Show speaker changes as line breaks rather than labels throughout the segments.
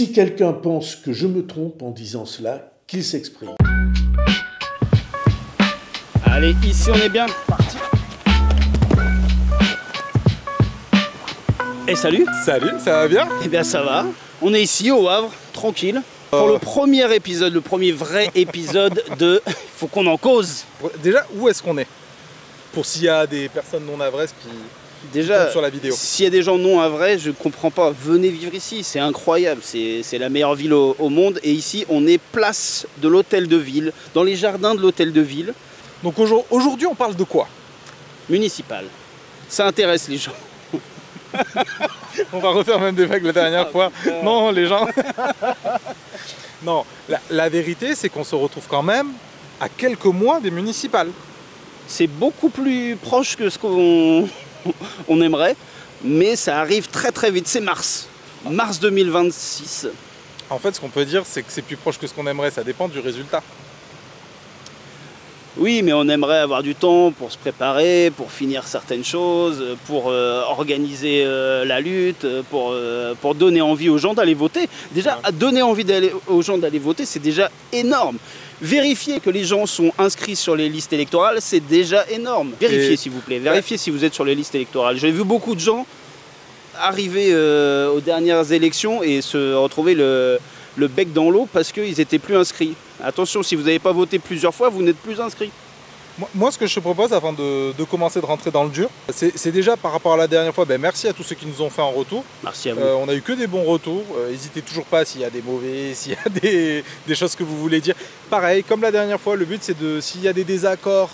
Si quelqu'un pense que je me trompe en disant cela, qu'il s'exprime.
Allez, ici on est bien. Parti. Et salut.
Salut, ça va bien?
Eh bien ça va. On est ici au Havre, tranquille. Pour le premier épisode, le premier vrai épisode de Faut qu'on en cause.
Déjà, où est-ce qu'on est? Pour s'il y a des personnes non havraises qui
Déjà,
sur la vidéo.
S'il y a des gens non havrais, je comprends pas. Venez vivre ici, c'est incroyable. C'est la meilleure ville au monde. Et ici, on est place de l'hôtel de ville, dans les jardins de l'hôtel de ville.
Donc aujourd'hui, on parle de quoi?
Municipal. Ça intéresse les gens.
On va refaire même des vagues la dernière fois. Non, les gens. Non, la vérité, c'est qu'on se retrouve quand même à quelques mois des municipales.
C'est beaucoup plus proche que ce qu'on on aimerait, mais ça arrive très très vite. C'est mars. Mars 2026.
En fait, ce qu'on peut dire, c'est que c'est plus proche que ce qu'on aimerait. Ça dépend du résultat.
Oui, mais on aimerait avoir du temps pour se préparer, pour finir certaines choses, pour organiser la lutte, pour donner envie aux gens d'aller voter. Déjà, donner envie aux gens d'aller voter, c'est déjà énorme. Vérifier que les gens sont inscrits sur les listes électorales, c'est déjà énorme. Vérifiez s'il vous plaît, vérifiez si vous êtes sur les listes électorales. J'ai vu beaucoup de gens arriver aux dernières élections et se retrouver le bec dans l'eau parce qu'ils n'étaient plus inscrits. Attention, si vous n'avez pas voté plusieurs fois, vous n'êtes plus inscrit.
Moi, ce que je te propose avant de commencer de rentrer dans le dur, c'est déjà par rapport à la dernière fois, merci à tous ceux qui nous ont fait un retour.
Merci à vous.
On a eu que des bons retours. N'hésitez toujours pas s'il y a des mauvais, s'il y a des choses que vous voulez dire. Pareil, comme la dernière fois, le but c'est s'il y a des désaccords,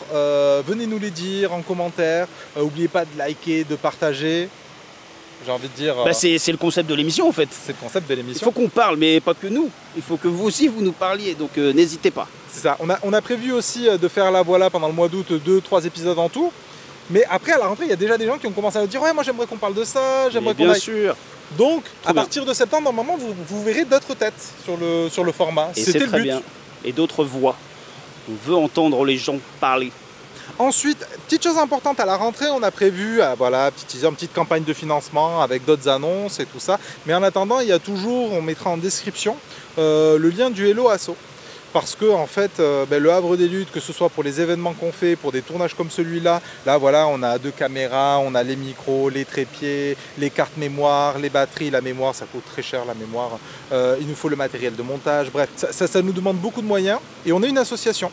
venez nous les dire en commentaire. N'oubliez pas de liker, de partager. J'ai envie de dire...
c'est le concept de l'émission en fait.
C'est le concept de l'émission.
Il faut qu'on parle, mais pas que nous. Il faut que vous aussi vous nous parliez, donc n'hésitez pas.
C'est ça. On a prévu aussi de faire la voilà pendant le mois d'août 2-3 épisodes en tout. Mais après à la rentrée, il y a déjà des gens qui ont commencé à nous dire ouais, moi j'aimerais qu'on parle de ça, j'aimerais qu'on
Bien sûr.
Donc à partir de septembre, normalement, vous verrez d'autres têtes sur le format.
Et c'est très bien. Et d'autres voix. On veut entendre les gens parler.
Ensuite, petite chose importante, à la rentrée, on a prévu une petite campagne de financement avec d'autres annonces et tout ça. Mais en attendant, il y a toujours, on mettra en description, le lien du Hello Asso. Parce que en fait, le Havre des Luttes, que ce soit pour les événements qu'on fait, pour des tournages comme celui-là, là voilà, on a 2 caméras, on a les micros, les trépieds, les cartes mémoire, les batteries, la mémoire, ça coûte très cher la mémoire. Il nous faut le matériel de montage, bref, ça nous demande beaucoup de moyens. Et on est une association,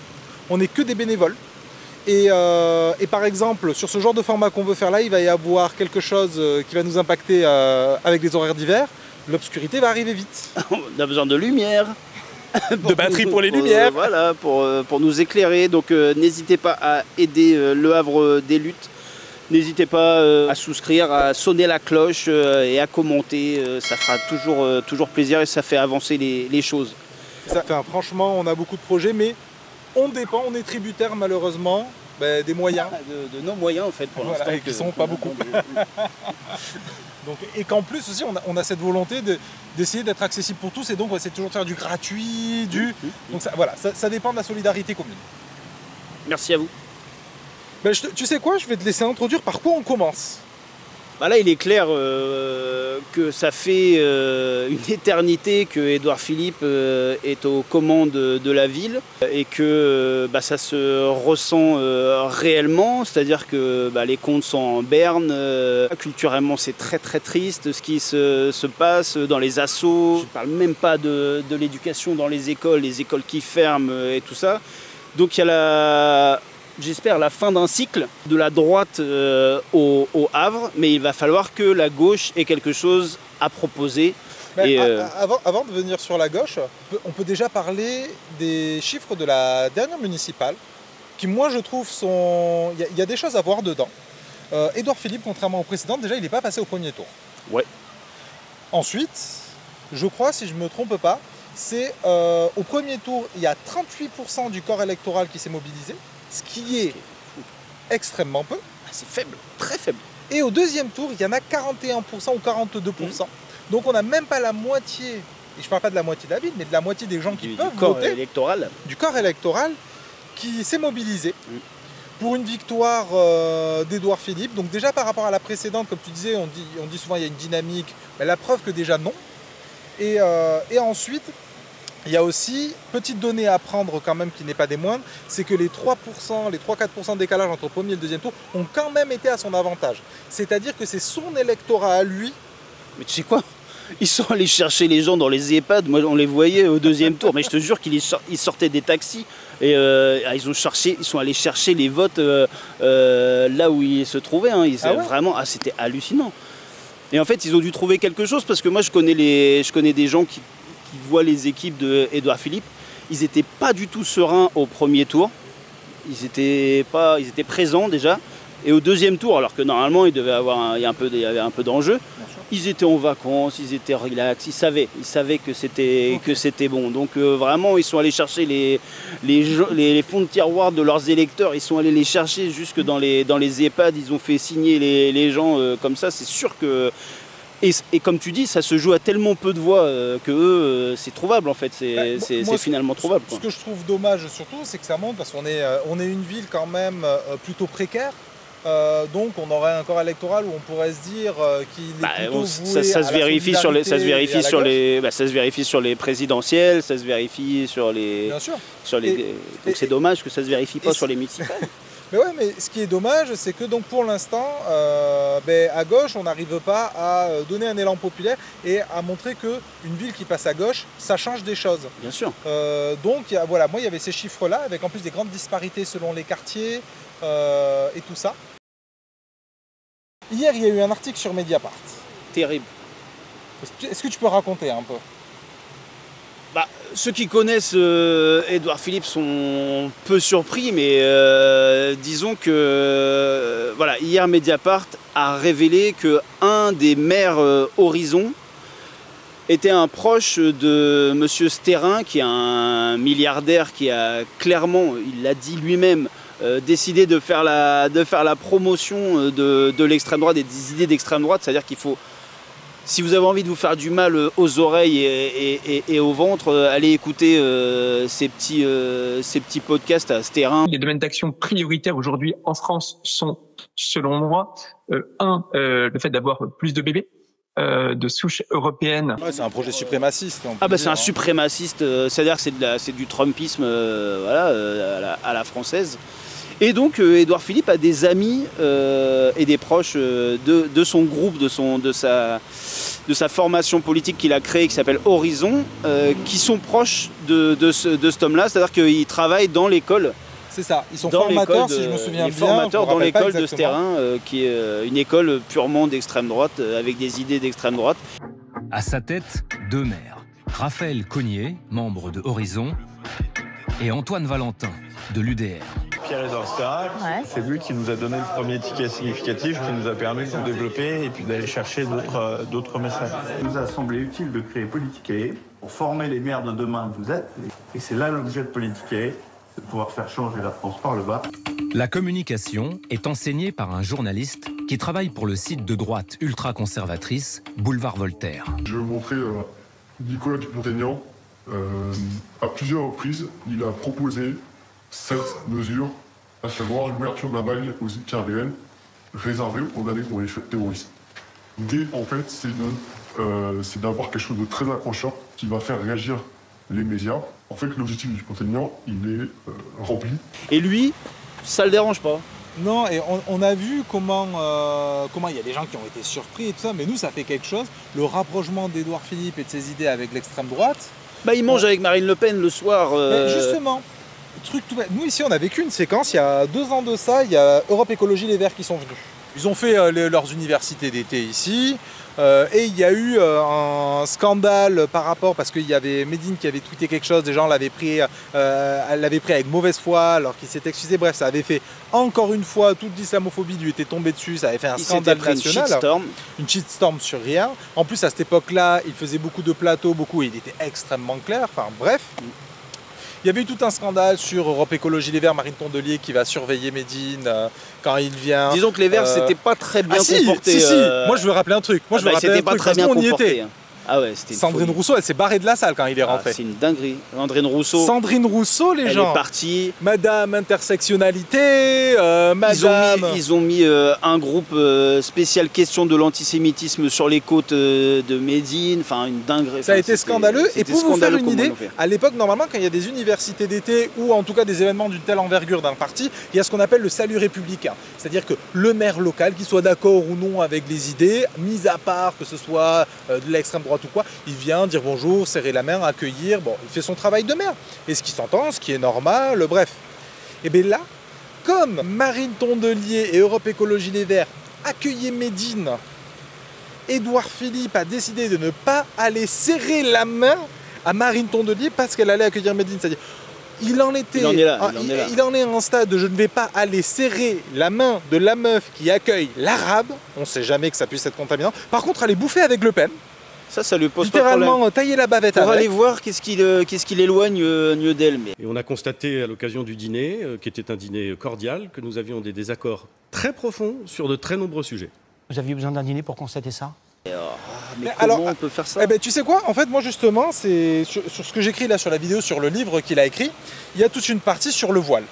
on n'est que des bénévoles. Et par exemple, sur ce genre de format qu'on veut faire là, il va y avoir quelque chose qui va nous impacter avec des horaires d'hiver. L'obscurité va arriver vite.
On a besoin de lumière.
De batterie pour les lumières.
Voilà, pour nous éclairer. Donc n'hésitez pas à aider le Havre des Luttes. N'hésitez pas à souscrire, à sonner la cloche et à commenter. Ça fera toujours plaisir et ça fait avancer les choses.
Franchement, on a beaucoup de projets, mais on dépend, on est tributaire malheureusement des moyens.
De nos moyens en fait pour l'instant.
Et qui sont pas beaucoup. Donc, et qu'en plus aussi on a cette volonté d'essayer d'être accessible pour tous et donc on essaie toujours de faire du gratuit, donc ça dépend de la solidarité commune.
Merci à vous.
Tu sais quoi, je vais te laisser introduire par quoi on commence.
Là il est clair que ça fait une éternité que Édouard Philippe est aux commandes de la ville et que ça se ressent réellement, c'est-à-dire que les comptes sont en berne, culturellement c'est très très triste ce qui se passe dans les assos, je ne parle même pas de l'éducation dans les écoles qui ferment et tout ça. Donc il y a j'espère la fin d'un cycle de la droite au Havre, mais il va falloir que la gauche ait quelque chose à proposer.
Avant de venir sur la gauche, on peut déjà parler des chiffres de la dernière municipale, qui moi je trouve il y a des choses à voir dedans. Édouard Philippe, contrairement au précédent, déjà il n'est pas passé au premier tour.
Ouais.
Ensuite, je crois, si je ne me trompe pas, c'est au premier tour, il y a 38% du corps électoral qui s'est mobilisé. Ce qui est extrêmement peu.
C'est faible, très faible.
Et au deuxième tour, il y en a 41% ou 42%. Donc on n'a même pas la moitié, et je ne parle pas de la moitié de la ville, mais de la moitié des gens qui peuvent voter. Du corps électoral qui s'est mobilisé pour une victoire d'Édouard Philippe. Donc déjà par rapport à la précédente, comme tu disais, on dit souvent qu'il y a une dynamique. Mais la preuve que déjà non. Et ensuite, il y a aussi, petite donnée à prendre quand même qui n'est pas des moindres, c'est que les 3%, les 3-4% de décalage entre le premier et le deuxième tour ont quand même été à son avantage. C'est-à-dire que c'est son électorat à lui.
Mais tu sais quoi? Ils sont allés chercher les gens dans les EHPAD, moi on les voyait au deuxième tour, mais je te jure qu'ils sortaient des taxis et ils sont allés chercher les votes là où ils se trouvaient. Hein. Vraiment, c'était hallucinant. Et en fait, ils ont dû trouver quelque chose parce que moi je connais des gens qui voient les équipes d'Édouard Philippe. Ils n'étaient pas du tout sereins au premier tour. Ils étaient présents déjà. Et au deuxième tour, alors que normalement il y avait un peu d'enjeu, ils étaient en vacances, ils étaient relax, ils savaient que c'était bon. Donc vraiment, ils sont allés chercher les fonds de tiroir de leurs électeurs, ils sont allés les chercher jusque dans les EHPAD, ils ont fait signer les gens comme ça. C'est sûr que... Et comme tu dis, ça se joue à tellement peu de voix que eux, c'est trouvable en fait, c'est finalement trouvable.
Ce que je trouve dommage surtout, c'est que ça monte parce qu'on est une ville quand même plutôt précaire. Donc on aurait un corps électoral où on pourrait se dire qu'il est plutôt voué
ça
à
se
la
vérifie sur les, ça se vérifie sur
gauche.
les, ça se vérifie sur les présidentielles, ça se vérifie sur les,
Bien sûr.
Donc c'est dommage que ça se vérifie pas sur les municipales.
Mais ouais, mais ce qui est dommage, c'est que donc pour l'instant, à gauche, on n'arrive pas à donner un élan populaire et à montrer qu'une ville qui passe à gauche, ça change des choses.
Bien sûr.
Donc voilà, moi il y avait ces chiffres-là, avec en plus des grandes disparités selon les quartiers et tout ça. Hier, il y a eu un article sur Mediapart.
Terrible.
Est-ce que tu peux raconter un peu?
Ceux qui connaissent Édouard Philippe sont peu surpris, mais disons que voilà, hier Mediapart a révélé qu'un des maires Horizon était un proche de M. Sterrin, qui est un milliardaire qui a clairement, il l'a dit lui-même, décidé de faire la promotion de l'extrême droite et des idées d'extrême droite. C'est-à-dire qu'il faut, si vous avez envie de vous faire du mal aux oreilles et au ventre, allez écouter ces petits podcasts à Sterrin.
Les domaines d'action prioritaires aujourd'hui en France sont, selon moi, le fait d'avoir plus de bébés, de souche européenne.
Ouais, c'est un projet suprémaciste.
C'est un suprémaciste, c'est-à-dire que c'est du Trumpisme à la française. Et donc Édouard Philippe a des amis et des proches de son groupe, de sa formation politique qu'il a créée, qui s'appelle Horizon, qui sont proches de cet homme-là, c'est-à-dire qu'ils travaillent dans l'école.
C'est ça, ils sont formateurs, si je me souviens bien.
Formateurs dans l'école de Sterrin, qui est une école purement d'extrême droite, avec des idées d'extrême droite.
À sa tête, deux maires. Raphaël Cognier, membre de Horizon, et Antoine Valentin, de l'UDR.
Pierre-Édouard Sterrin, c'est lui qui nous a donné le premier ticket significatif, qui nous a permis de nous développer et puis d'aller chercher d'autres messages.
Il nous a semblé utile de créer Politiquer pour former les maires de demain que vous êtes. Et c'est là l'objet de Politiquer, c'est de pouvoir faire changer la France par le bas.
La communication est enseignée par un journaliste qui travaille pour le site de droite ultra-conservatrice Boulevard Voltaire.
Je vais vous montrer Nicolas Dupont-Aignan. À plusieurs reprises, il a proposé cette mesure, à savoir l'ouverture d'un bail aux ITRDN réservé aux condamnés pour les faits terroristes. L'idée, en fait, c'est d'avoir quelque chose de très accrocheur qui va faire réagir les médias. En fait, l'objectif du Dupont-Aignan, il est rempli.
Et lui, ça le dérange pas.
Non, et on a vu comment il y a des gens qui ont été surpris et tout ça, mais nous, ça fait quelque chose. Le rapprochement d'Édouard Philippe et de ses idées avec l'extrême droite.
Il mange avec Marine Le Pen le soir.
Mais justement, truc tout bête. Nous, ici, on a vécu une séquence, il y a 2 ans de ça, il y a Europe Écologie Les Verts qui sont venus. Ils ont fait leurs universités d'été ici, et il y a eu un scandale par rapport, parce qu'il y avait Médine qui avait tweeté quelque chose, des gens l'avaient pris avec mauvaise foi, alors qu'il s'est excusé. Bref, ça avait fait encore une fois, toute l'islamophobie lui était tombée dessus, ça avait fait un scandale national. Une shitstorm sur rien. En plus, à cette époque-là, il faisait beaucoup de plateaux, il était extrêmement clair, enfin bref. Il y avait eu tout un scandale sur Europe Écologie Les Verts, Marine Tondelier qui va surveiller Médine quand il vient.
Disons que les Verts, c'était pas très bien comporté.
Si. Moi, je veux rappeler un truc.
C'était pas très bien comporté. Ah ouais, c'était
Sandrine Rousseau, elle s'est barrée de la salle quand il est rentré.
C'est une dinguerie. Sandrine Rousseau.
Sandrine Rousseau, les gens.
Elle est partie.
Madame intersectionnalité, madame.
Ils ont mis un groupe spécial question de l'antisémitisme sur les côtes de Médine. Enfin, une dinguerie.
Ça a été scandaleux. Et pour vous faire une idée, à l'époque, normalement, quand il y a des universités d'été ou en tout cas des événements d'une telle envergure d'un parti, il y a ce qu'on appelle le salut républicain. C'est-à-dire que le maire local, qu'il soit d'accord ou non avec les idées, mis à part que ce soit de l'extrême droite ou quoi, il vient dire bonjour, serrer la main, accueillir, bon, il fait son travail de maire. Et ce qui s'entend, ce qui est normal, bref. Et bien là, comme Marine Tondelier et Europe Écologie Les Verts accueillaient Médine, Édouard Philippe a décidé de ne pas aller serrer la main à Marine Tondelier parce qu'elle allait accueillir Médine. C'est-à-dire, il en est à un stade de je ne vais pas aller serrer la main de la meuf qui accueille l'arabe, on ne sait jamais que ça puisse être contaminant, par contre aller bouffer avec Le Pen.
Ça lui pose pas de problème.
Littéralement tailler la bavette
pour
avec.
aller voir qu'est-ce qu'il éloigne mieux d'elle. Mais...
Et on a constaté à l'occasion du dîner, qui était un dîner cordial, que nous avions des désaccords très profonds sur de très nombreux sujets.
Vous aviez besoin d'un dîner pour constater ça?
Mais comment on peut faire ça?
Tu sais quoi? En fait, moi justement, c'est sur ce que j'écris là sur la vidéo, sur le livre qu'il a écrit, il y a toute une partie sur le voile.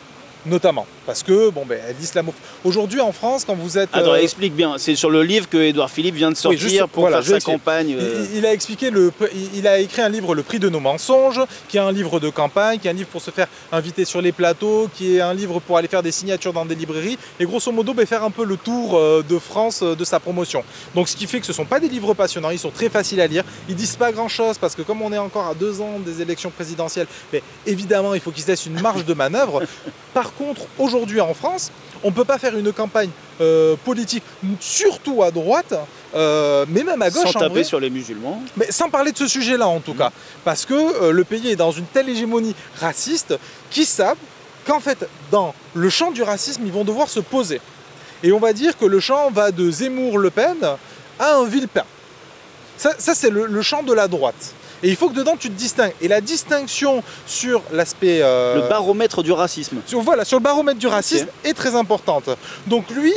Notamment, parce que l'islamophobie. Aujourd'hui en France, quand vous êtes...
Attends, explique bien, c'est sur le livre que Édouard Philippe vient de sortir pour faire sa campagne.
Il a expliqué, il a écrit un livre, Le prix de nos mensonges, qui est un livre de campagne, qui est un livre pour se faire inviter sur les plateaux, qui est un livre pour aller faire des signatures dans des librairies, et grosso modo faire un peu le tour de France de sa promotion. Donc ce qui fait que ce ne sont pas des livres passionnants, ils sont très faciles à lire, ils disent pas grand chose, parce que comme on est encore à 2 ans des élections présidentielles, évidemment il faut qu'ils se laissent une marge de manœuvre. Par contre, aujourd'hui en France, on ne peut pas faire une campagne politique, surtout à droite, mais même à gauche.
Sans taper sur les musulmans.
Mais sans parler de ce sujet-là en tout cas. Parce que le pays est dans une telle hégémonie raciste qu'ils savent qu'en fait, dans le champ du racisme, ils vont devoir se poser. Et on va dire que le champ va de Zemmour-Le Pen à un Villepin. Ça c'est le champ de la droite. Et il faut que dedans tu te distingues. Et la distinction sur l'aspect...
Le baromètre du racisme.
Sur le baromètre du racisme est très importante. Donc lui,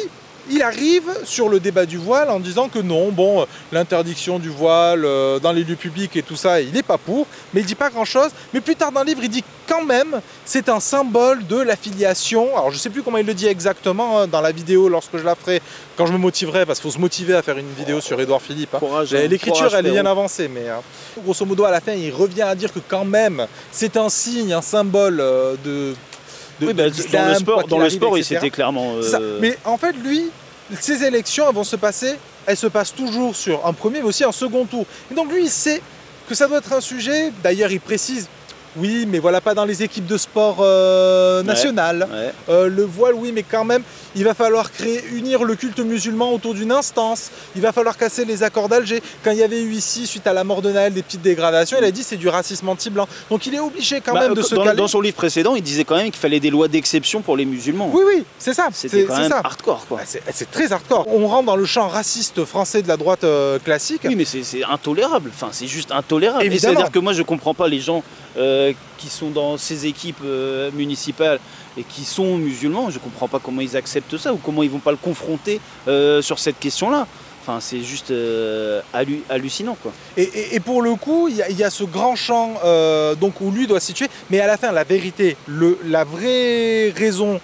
il arrive sur le débat du voile en disant que non, l'interdiction du voile dans les lieux publics et tout ça, il n'est pas pour, mais il dit pas grand-chose. Mais plus tard dans le livre, il dit quand même, c'est un symbole de l'affiliation. Alors je sais plus comment il le dit exactement dans la vidéo lorsque je la ferai, quand je me motiverai, parce qu'il faut se motiver à faire une vidéo sur Édouard Philippe. L'écriture, elle est bien avancée, mais grosso modo, à la fin, il revient à dire que quand même, c'est un signe, un symbole
dans le sport, c'était clairement...
Mais en fait, lui, ces élections, elles se passent toujours sur un premier, mais aussi un second tour. Et donc lui, il sait que ça doit être un sujet, d'ailleurs, il précise, oui, mais voilà, pas dans les équipes de sport nationales. Le voile, oui, mais quand même, il va falloir unir le culte musulman autour d'une instance. Il va falloir casser les accords d'Alger. Quand il y avait eu ici, suite à la mort de Naël, des petites dégradations, il a dit c'est du racisme anti-blanc. Donc il est obligé quand même de se caler.
Dans son livre précédent, il disait quand même qu'il fallait des lois d'exception pour les musulmans.
Oui, c'est ça.
C'était quand même hardcore, quoi.
C'est très hardcore. On rentre dans le champ raciste français de la droite classique.
Oui, mais c'est intolérable. Enfin, c'est juste intolérable. C'est-à-dire que moi, je comprends pas les gens qui sont dans ces équipes municipales et qui sont musulmans, je comprends pas comment ils acceptent ça ou comment ils vont pas le confronter sur cette question-là. Enfin, c'est juste hallucinant, quoi.
Et pour le coup, il y a ce grand champ donc où lui doit se situer, mais à la fin, la vérité, la vraie raison,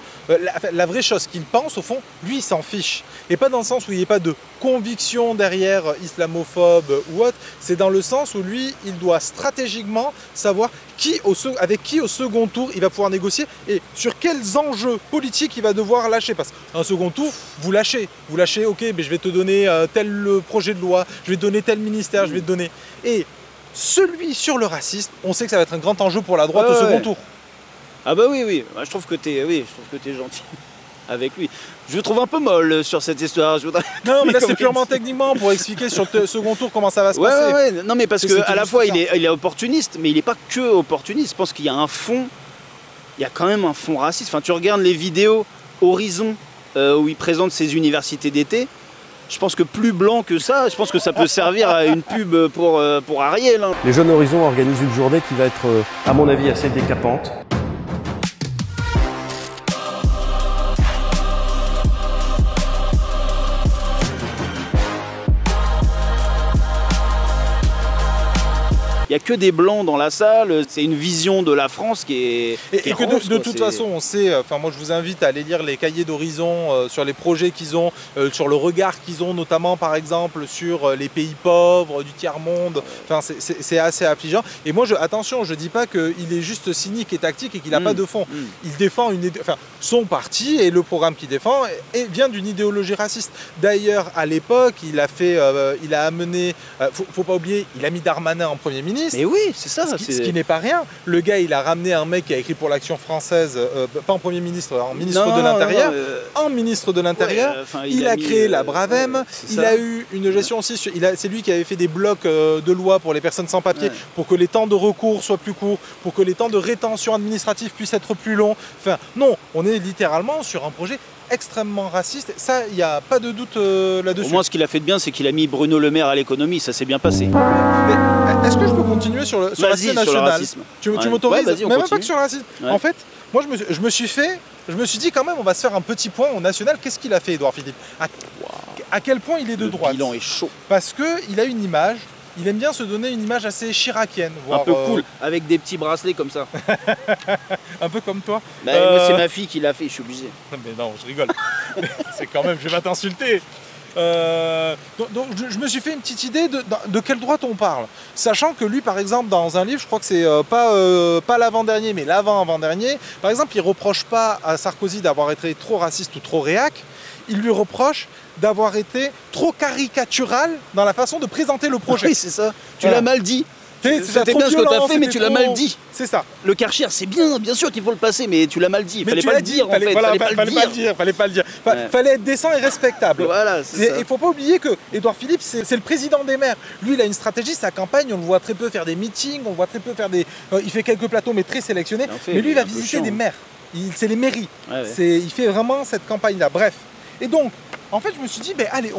la vraie chose qu'il pense, au fond, lui, il s'en fiche. Et pas dans le sens où il n'y a pas de conviction derrière islamophobe ou autre, c'est dans le sens où lui, il doit stratégiquement savoir avec qui au second tour il va pouvoir négocier et sur quels enjeux politiques il va devoir lâcher. Parce qu'un second tour, vous lâchez, ok, mais je vais te donner tel projet de loi, je vais te donner tel ministère, je vais te donner... Et celui sur le racisme, on sait que ça va être un grand enjeu pour la droite au second tour.
Ah bah oui, je trouve que t'es gentil avec lui. Je le trouve un peu molle sur cette histoire.
Non, mais là c'est purement techniquement pour expliquer sur le second tour comment ça va se passer.
Ouais. Non, mais parce qu'à la fois il est opportuniste, mais il n'est pas que opportuniste. Je pense qu'il y a un fond, il y a quand même un fond raciste. Enfin, tu regardes les vidéos Horizon où il présente ses universités d'été. Je pense que plus blanc que ça, je pense que ça peut servir à une pub pour Ariel. Hein.
Les Jeunes Horizons organisent une journée qui va être, à mon avis, assez décapante.
il n'y a que des blancs dans la salle. C'est une vision de la France qui est...
Et que de toute façon, on sait, enfin moi je vous invite à aller lire les cahiers d'horizon sur les projets qu'ils ont, sur le regard qu'ils ont, notamment par exemple sur les pays pauvres du tiers-monde. Enfin, c'est assez affligeant. Et moi, attention, je ne dis pas qu'il est juste cynique et tactique et qu'il n'a pas de fond. Il défend son parti et le programme qu'il défend vient d'une idéologie raciste. D'ailleurs, à l'époque, il a amené, faut pas oublier, il a mis Darmanin en Premier ministre.
Mais oui, c'est ça.
Ce qui n'est pas rien. Le gars, il a ramené un mec qui a écrit pour l'Action française, pas en Premier ministre, en ministre de l'Intérieur. En ministre de l'Intérieur, il a créé la Bravem. Il a eu une gestion aussi. C'est lui qui avait fait des blocs de loi pour les personnes sans papier, pour que les temps de recours soient plus courts, pour que les temps de rétention administrative puissent être plus longs. Enfin, non, on est littéralement sur un projet extrêmement raciste, ça, il n'y a pas de doute là-dessus.
Au moins, ce qu'il a fait de bien, c'est qu'il a mis Bruno Le Maire à l'économie, ça s'est bien passé.
Est-ce que je peux continuer sur l'aspect national? Tu m'autorises? Même pas que sur le racisme. En fait, moi, je me suis dit quand même, on va se faire un petit point au national. Qu'est-ce qu'il a fait, Édouard Philippe? À quel point il est de droite?
Le bilan est chaud.
Parce qu'il a une image. Il aime bien se donner une image assez chiracienne.
Un peu cool, avec des petits bracelets comme ça.
Un peu comme toi.
Moi, c'est ma fille qui l'a fait, je suis obligé.
Mais non, je rigole. C'est quand même, je vais pas t'insulter. Donc je me suis fait une petite idée de quelle droite on parle. Sachant que lui, par exemple, dans un livre, je crois que c'est pas l'avant-dernier, mais l'avant-avant-dernier, par exemple, il reproche pas à Sarkozy d'avoir été trop raciste ou trop réac. Il lui reproche d'avoir été trop caricatural dans la façon de présenter le projet.
Oui, c'est ça. Tu l'as mal dit.
C'était
bien ce que tu as fait, mais tu l'as mal dit.
C'est ça.
Le Karcher, c'est bien sûr qu'il faut le passer, mais tu l'as mal dit. Il fallait pas le dire, en fait.
Fallait pas le dire. Fallait être décent et respectable.
Voilà, c'est ça.
Il faut pas oublier que Édouard Philippe, c'est le président des maires. Lui, il a une stratégie, sa campagne, on le voit très peu faire des meetings, on le voit très peu faire des... il fait quelques plateaux, mais très sélectionnés. Mais lui, il va visiter des maires. C'est les mairies. Il fait vraiment cette campagne-là. Bref. Et donc, en fait, je me suis dit, allez,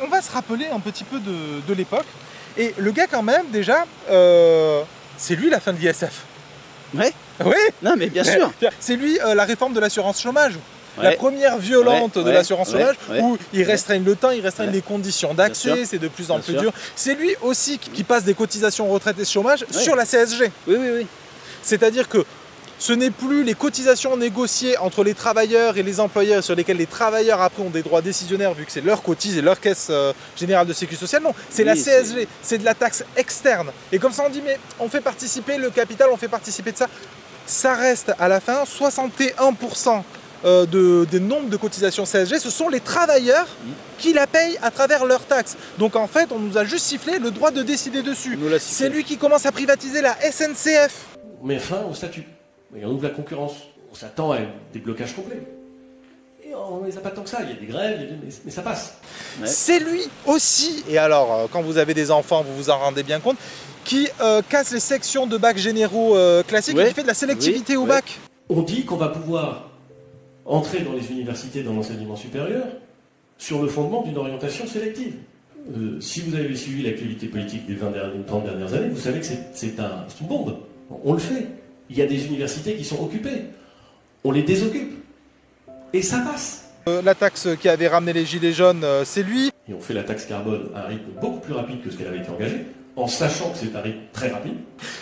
on va se rappeler un petit peu de l'époque. Et le gars, quand même, déjà, c'est lui la fin de l'ISF.
Ouais.
Oui.
Non, mais bien sûr.
C'est lui la réforme de l'assurance chômage. La première violente de l'assurance chômage, où il restreigne le temps, il restreigne les conditions d'accès, c'est de plus en plus dur. C'est lui aussi qui passe des cotisations retraite et chômage sur la CSG.
Oui.
C'est-à-dire que ce n'est plus les cotisations négociées entre les travailleurs et les employeurs sur lesquelles les travailleurs après ont des droits décisionnaires vu que c'est leur cotise et leur caisse générale de sécurité sociale. Non, c'est la CSG, c'est de la taxe externe. Et comme ça on dit mais on fait participer le capital, on fait participer de ça. Ça reste à la fin 61% des nombres de cotisations CSG, ce sont les travailleurs qui la payent à travers leurs taxes. Donc en fait on nous a juste sifflé le droit de décider dessus. C'est lui qui commence à privatiser la SNCF.
On met fin au statut. Et on ouvre la concurrence. On s'attend à des blocages complets. Et on ne les a pas tant que ça. Il y a des grèves, mais ça passe.
C'est lui aussi, et alors quand vous avez des enfants, vous vous en rendez bien compte, qui casse les sections de bac généraux classiques et qui fait de la sélectivité au bac.
On dit qu'on va pouvoir entrer dans les universités, dans l'enseignement supérieur, sur le fondement d'une orientation sélective. Si vous avez suivi l'actualité politique des 30 dernières années, vous savez que c'est une bombe. On le fait. Il y a des universités qui sont occupées. On les désoccupe. Et ça passe.
La taxe qui avait ramené les gilets jaunes, c'est lui.
Et on fait la taxe carbone à un rythme beaucoup plus rapide que ce qu'elle avait été engagée, en sachant que c'est un rythme très rapide.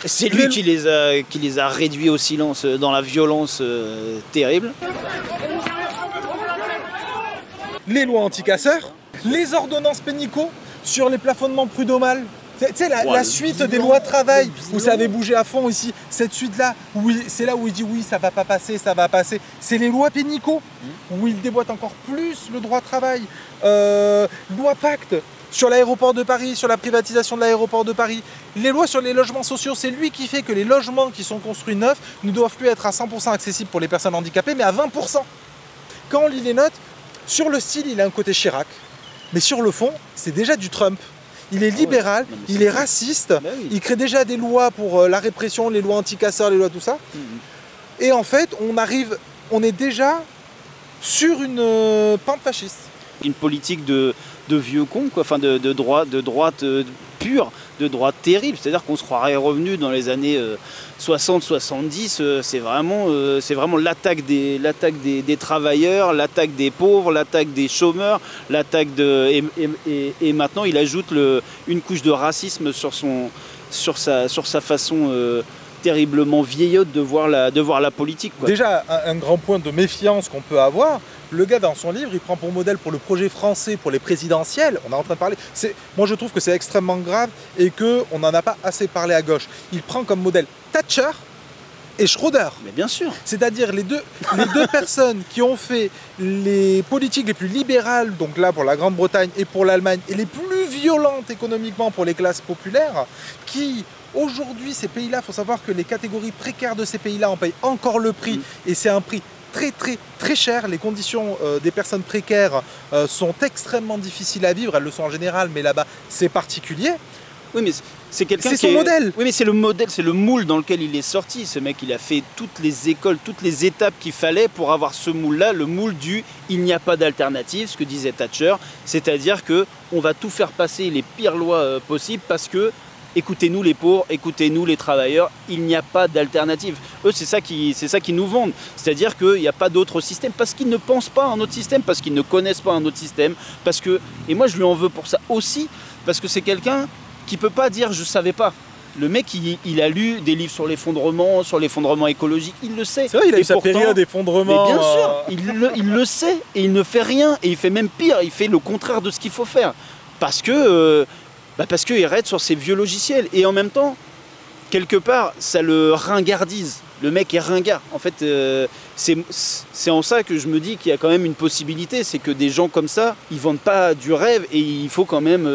C'est lui qui les a réduits au silence, dans la violence terrible.
Les lois anti-casseurs, les ordonnances pénicaux sur les plafonnements prud'homales. Tu sais, la suite des lois de travail, où ça avait bougé à fond ici, cette suite-là, c'est là où il dit oui, ça va pas passer, ça va passer. C'est les lois pénicaux, où il déboîte encore plus le droit de travail. Loi Pacte, sur l'aéroport de Paris, sur la privatisation de l'aéroport de Paris. Les lois sur les logements sociaux, c'est lui qui fait que les logements qui sont construits neufs ne doivent plus être à 100% accessibles pour les personnes handicapées, mais à 20%. Quand on lit les notes, sur le style, il a un côté Chirac, mais sur le fond, c'est déjà du Trump. Il est libéral, il est raciste, il crée déjà des lois pour la répression, les lois anti-casseurs, les lois tout ça. Et en fait, on est déjà sur une pente fasciste.
Une politique de vieux cons, quoi, enfin de droite pure, de droite terrible. C'est-à-dire qu'on se croirait revenu dans les années 60-70. C'est vraiment l'attaque des travailleurs, l'attaque des pauvres, l'attaque des chômeurs, l'attaque de... Et maintenant, il ajoute une couche de racisme sur sur sa façon terriblement vieillotte de voir la politique, quoi.
Déjà, un grand point de méfiance qu'on peut avoir, le gars dans son livre, il prend pour modèle pour le projet français, pour les présidentielles, on est en train de parler, moi je trouve que c'est extrêmement grave et qu'on n'en a pas assez parlé à gauche. Il prend comme modèle Thatcher et Schröder.
Mais bien sûr.
C'est-à-dire les deux personnes qui ont fait les politiques les plus libérales, donc là pour la Grande-Bretagne et pour l'Allemagne, et les plus violentes économiquement pour les classes populaires, qui aujourd'hui, ces pays-là, il faut savoir que les catégories précaires de ces pays-là en payent encore le prix, et c'est un prix très très très cher. Les conditions des personnes précaires sont extrêmement difficiles à vivre, elles le sont en général, mais là-bas c'est particulier.
Oui, mais c'est quelqu'un
qui est... son modèle.
Oui, mais c'est le modèle, c'est le moule dans lequel il est sorti. Ce mec, il a fait toutes les écoles, toutes les étapes qu'il fallait pour avoir ce moule-là, le moule du « il n'y a pas d'alternative », ce que disait Thatcher, c'est-à-dire que on va tout faire passer les pires lois possibles parce que écoutez-nous les pauvres, écoutez-nous les travailleurs, il n'y a pas d'alternative. Eux, c'est ça qu'ils nous vendent. C'est-à-dire qu'il n'y a pas d'autre système, parce qu'ils ne pensent pas à un autre système, parce qu'ils ne connaissent pas un autre système, parce que, et moi je lui en veux pour ça aussi, parce que c'est quelqu'un qui ne peut pas dire « je ne savais pas ». Le mec, il a lu des livres sur l'effondrement écologique, il le sait.
C'est vrai, il a eu sa période d'effondrement.
Mais bien sûr, il le sait, et il ne fait rien, et il fait même pire, il fait le contraire de ce qu'il faut faire. Parce qu'il raide sur ses vieux logiciels. Et en même temps, quelque part, ça le ringardise. Le mec est ringard. En fait, c'est en ça que je me dis qu'il y a quand même une possibilité. C'est que des gens comme ça, ils vendent pas du rêve et il faut quand même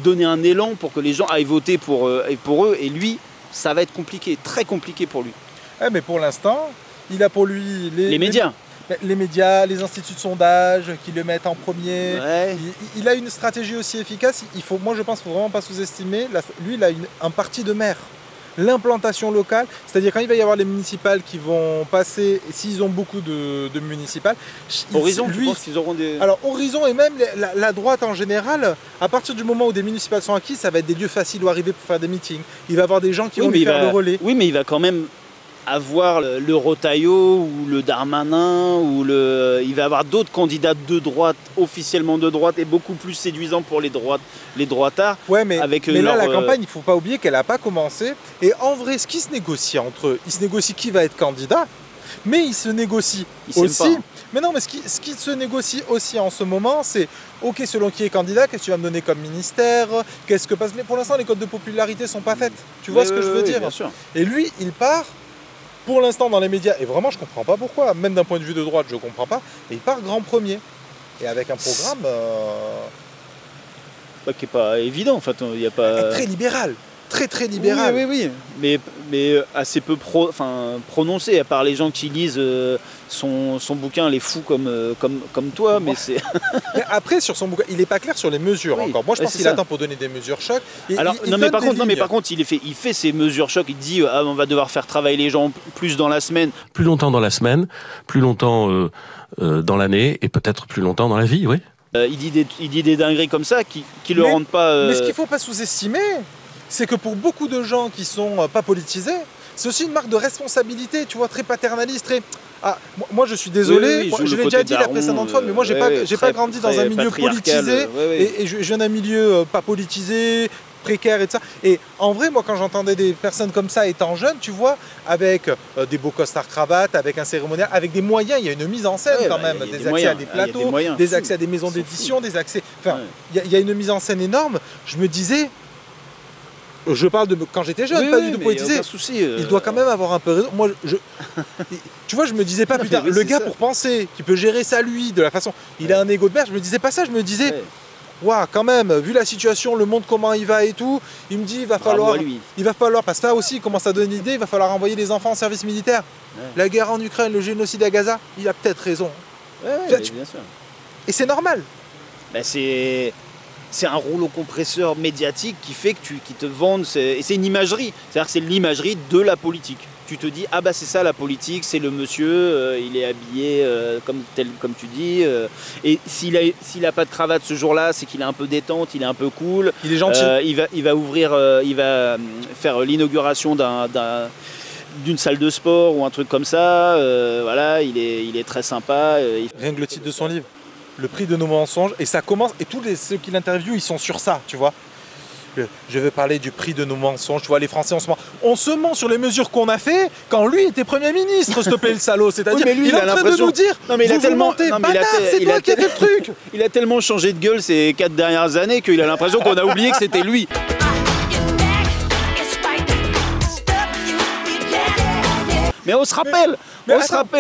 donner un élan pour que les gens aillent voter pour eux. Et lui, ça va être compliqué, très compliqué pour lui.
Mais pour l'instant, il a pour lui
les médias.
Les médias, les instituts de sondage qui le mettent en premier.
Ouais.
Il a une stratégie aussi efficace. Moi, je pense qu'il ne faut vraiment pas sous-estimer. Lui, il a un parti de maire. L'implantation locale, c'est-à-dire quand il va y avoir les municipales qui vont passer, s'ils ont beaucoup de municipales.
Horizon, tu penses qu'ils auront des...
Alors, Horizon et même la droite en général, à partir du moment où des municipales sont acquises, ça va être des lieux faciles où arriver pour faire des meetings. Il va y avoir des gens qui vont lui faire le relais.
Oui, mais il va quand même avoir le Retailleau ou le Darmanin il va avoir d'autres candidats de droite, officiellement de droite, et beaucoup plus séduisants pour les droitards.
Ouais, mais là, la campagne, il ne faut pas oublier qu'elle n'a pas commencé. Et en vrai, ce qui se négocie entre eux, il se négocie qui va être candidat, mais il se négocie aussi... Mais non, mais ce qui se négocie aussi en ce moment, c'est ok, selon qui est candidat, qu'est-ce que tu vas me donner comme ministère, qu'est-ce que passe. Mais pour l'instant, les codes de popularité ne sont pas faites. Tu vois ce que je veux dire?
Bien sûr.
Et lui, il part... Pour l'instant dans les médias, et vraiment je comprends pas pourquoi, même d'un point de vue de droite je comprends pas, et il part grand premier. Et avec un programme...
qui n'est pas évident en fait, il n'y a pas...
Très libéral, très libéral.
Oui, mais assez peu prononcé, à part les gens qui lisent son bouquin, les fous comme toi, mais c'est...
Après, sur son bouquin, il n'est pas clair sur les mesures encore. Moi, je pense qu'il attend pour donner des mesures choc.
Il fait ces mesures choc, il dit on va devoir faire travailler les gens plus dans la semaine.
Plus longtemps dans la semaine, plus longtemps dans l'année, et peut-être plus longtemps dans la vie, oui.
Il dit des dingueries comme ça qui le rendent pas...
Mais ce qu'il ne faut pas sous-estimer, c'est que pour beaucoup de gens qui sont pas politisés, c'est aussi une marque de responsabilité, tu vois, très paternaliste, très... moi je suis désolé, je l'ai déjà dit la précédente fois, mais moi j'ai pas grandi dans un milieu politisé, et je viens d'un milieu pas politisé, précaire et tout ça. Et en vrai, moi quand j'entendais des personnes comme ça étant jeune, tu vois, avec des beaux costards cravates, avec un cérémonial, avec des moyens, il y a une mise en scène quand même, des accès à des plateaux, des accès à des maisons d'édition, des accès... Enfin, il y a une mise en scène énorme. Je me disais... Je parle de quand j'étais jeune, pas du tout politisé. Il doit quand même avoir un peu raison. Moi, tu vois, je me disais pas, putain, le gars pour penser qu'il peut gérer ça lui de la façon. Il a un ego de merde, je me disais pas ça, je me disais, waouh, quand même, vu la situation, le monde, comment il va et tout, il me dit, il va falloir, parce que là aussi, il commence à donner l'idée, il va falloir envoyer les enfants en service militaire. La guerre en Ukraine, le génocide à Gaza, il a peut-être raison.
Bien sûr.
Et c'est normal.
C'est un rouleau compresseur médiatique qui fait que qui te vendent, et c'est une imagerie, c'est-à-dire que c'est l'imagerie de la politique. Tu te dis, ah bah c'est ça la politique, c'est le monsieur, il est habillé comme tu dis, et s'il a pas de cravate ce jour-là, c'est qu'il est un peu détente, il est un peu cool.
Il est gentil.
Il va faire l'inauguration d'une salle de sport ou un truc comme ça, voilà, il est très sympa.
Rien que le titre de son livre. Le prix de nos mensonges, et ça commence, et tous ceux qui l'interviewent, ils sont sur ça, tu vois. Je veux parler du prix de nos mensonges. Tu vois, les Français, on se ment sur les mesures qu'on a fait quand lui était Premier ministre, s'il te plaît, le salaud. C'est-à-dire,
oui, lui,
il est en train de nous dire,
non, mais il a tellement...
mentez, bâtard, c'est toi qui as fait le truc.
Il a tellement changé de gueule ces 4 dernières années qu'il a l'impression qu'on a oublié que c'était lui. Mais on se rappelle,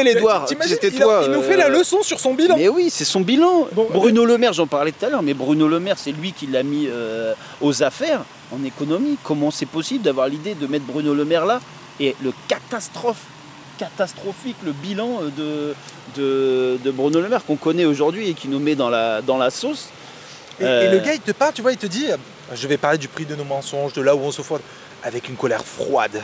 Edouard, c'était toi.
Il nous fait la leçon sur son bilan.
Mais oui, c'est son bilan. Bon, Bruno Le Maire, j'en parlais tout à l'heure, mais Bruno Le Maire, c'est lui qui l'a mis aux affaires en économie. Comment c'est possible d'avoir l'idée de mettre Bruno Le Maire là? Et le catastrophique, le bilan de Bruno Le Maire qu'on connaît aujourd'hui et qui nous met dans la sauce.
Et le gars, il te parle, tu vois, il te dit, je vais parler du prix de nos mensonges, de là où on se foire, avec une colère froide.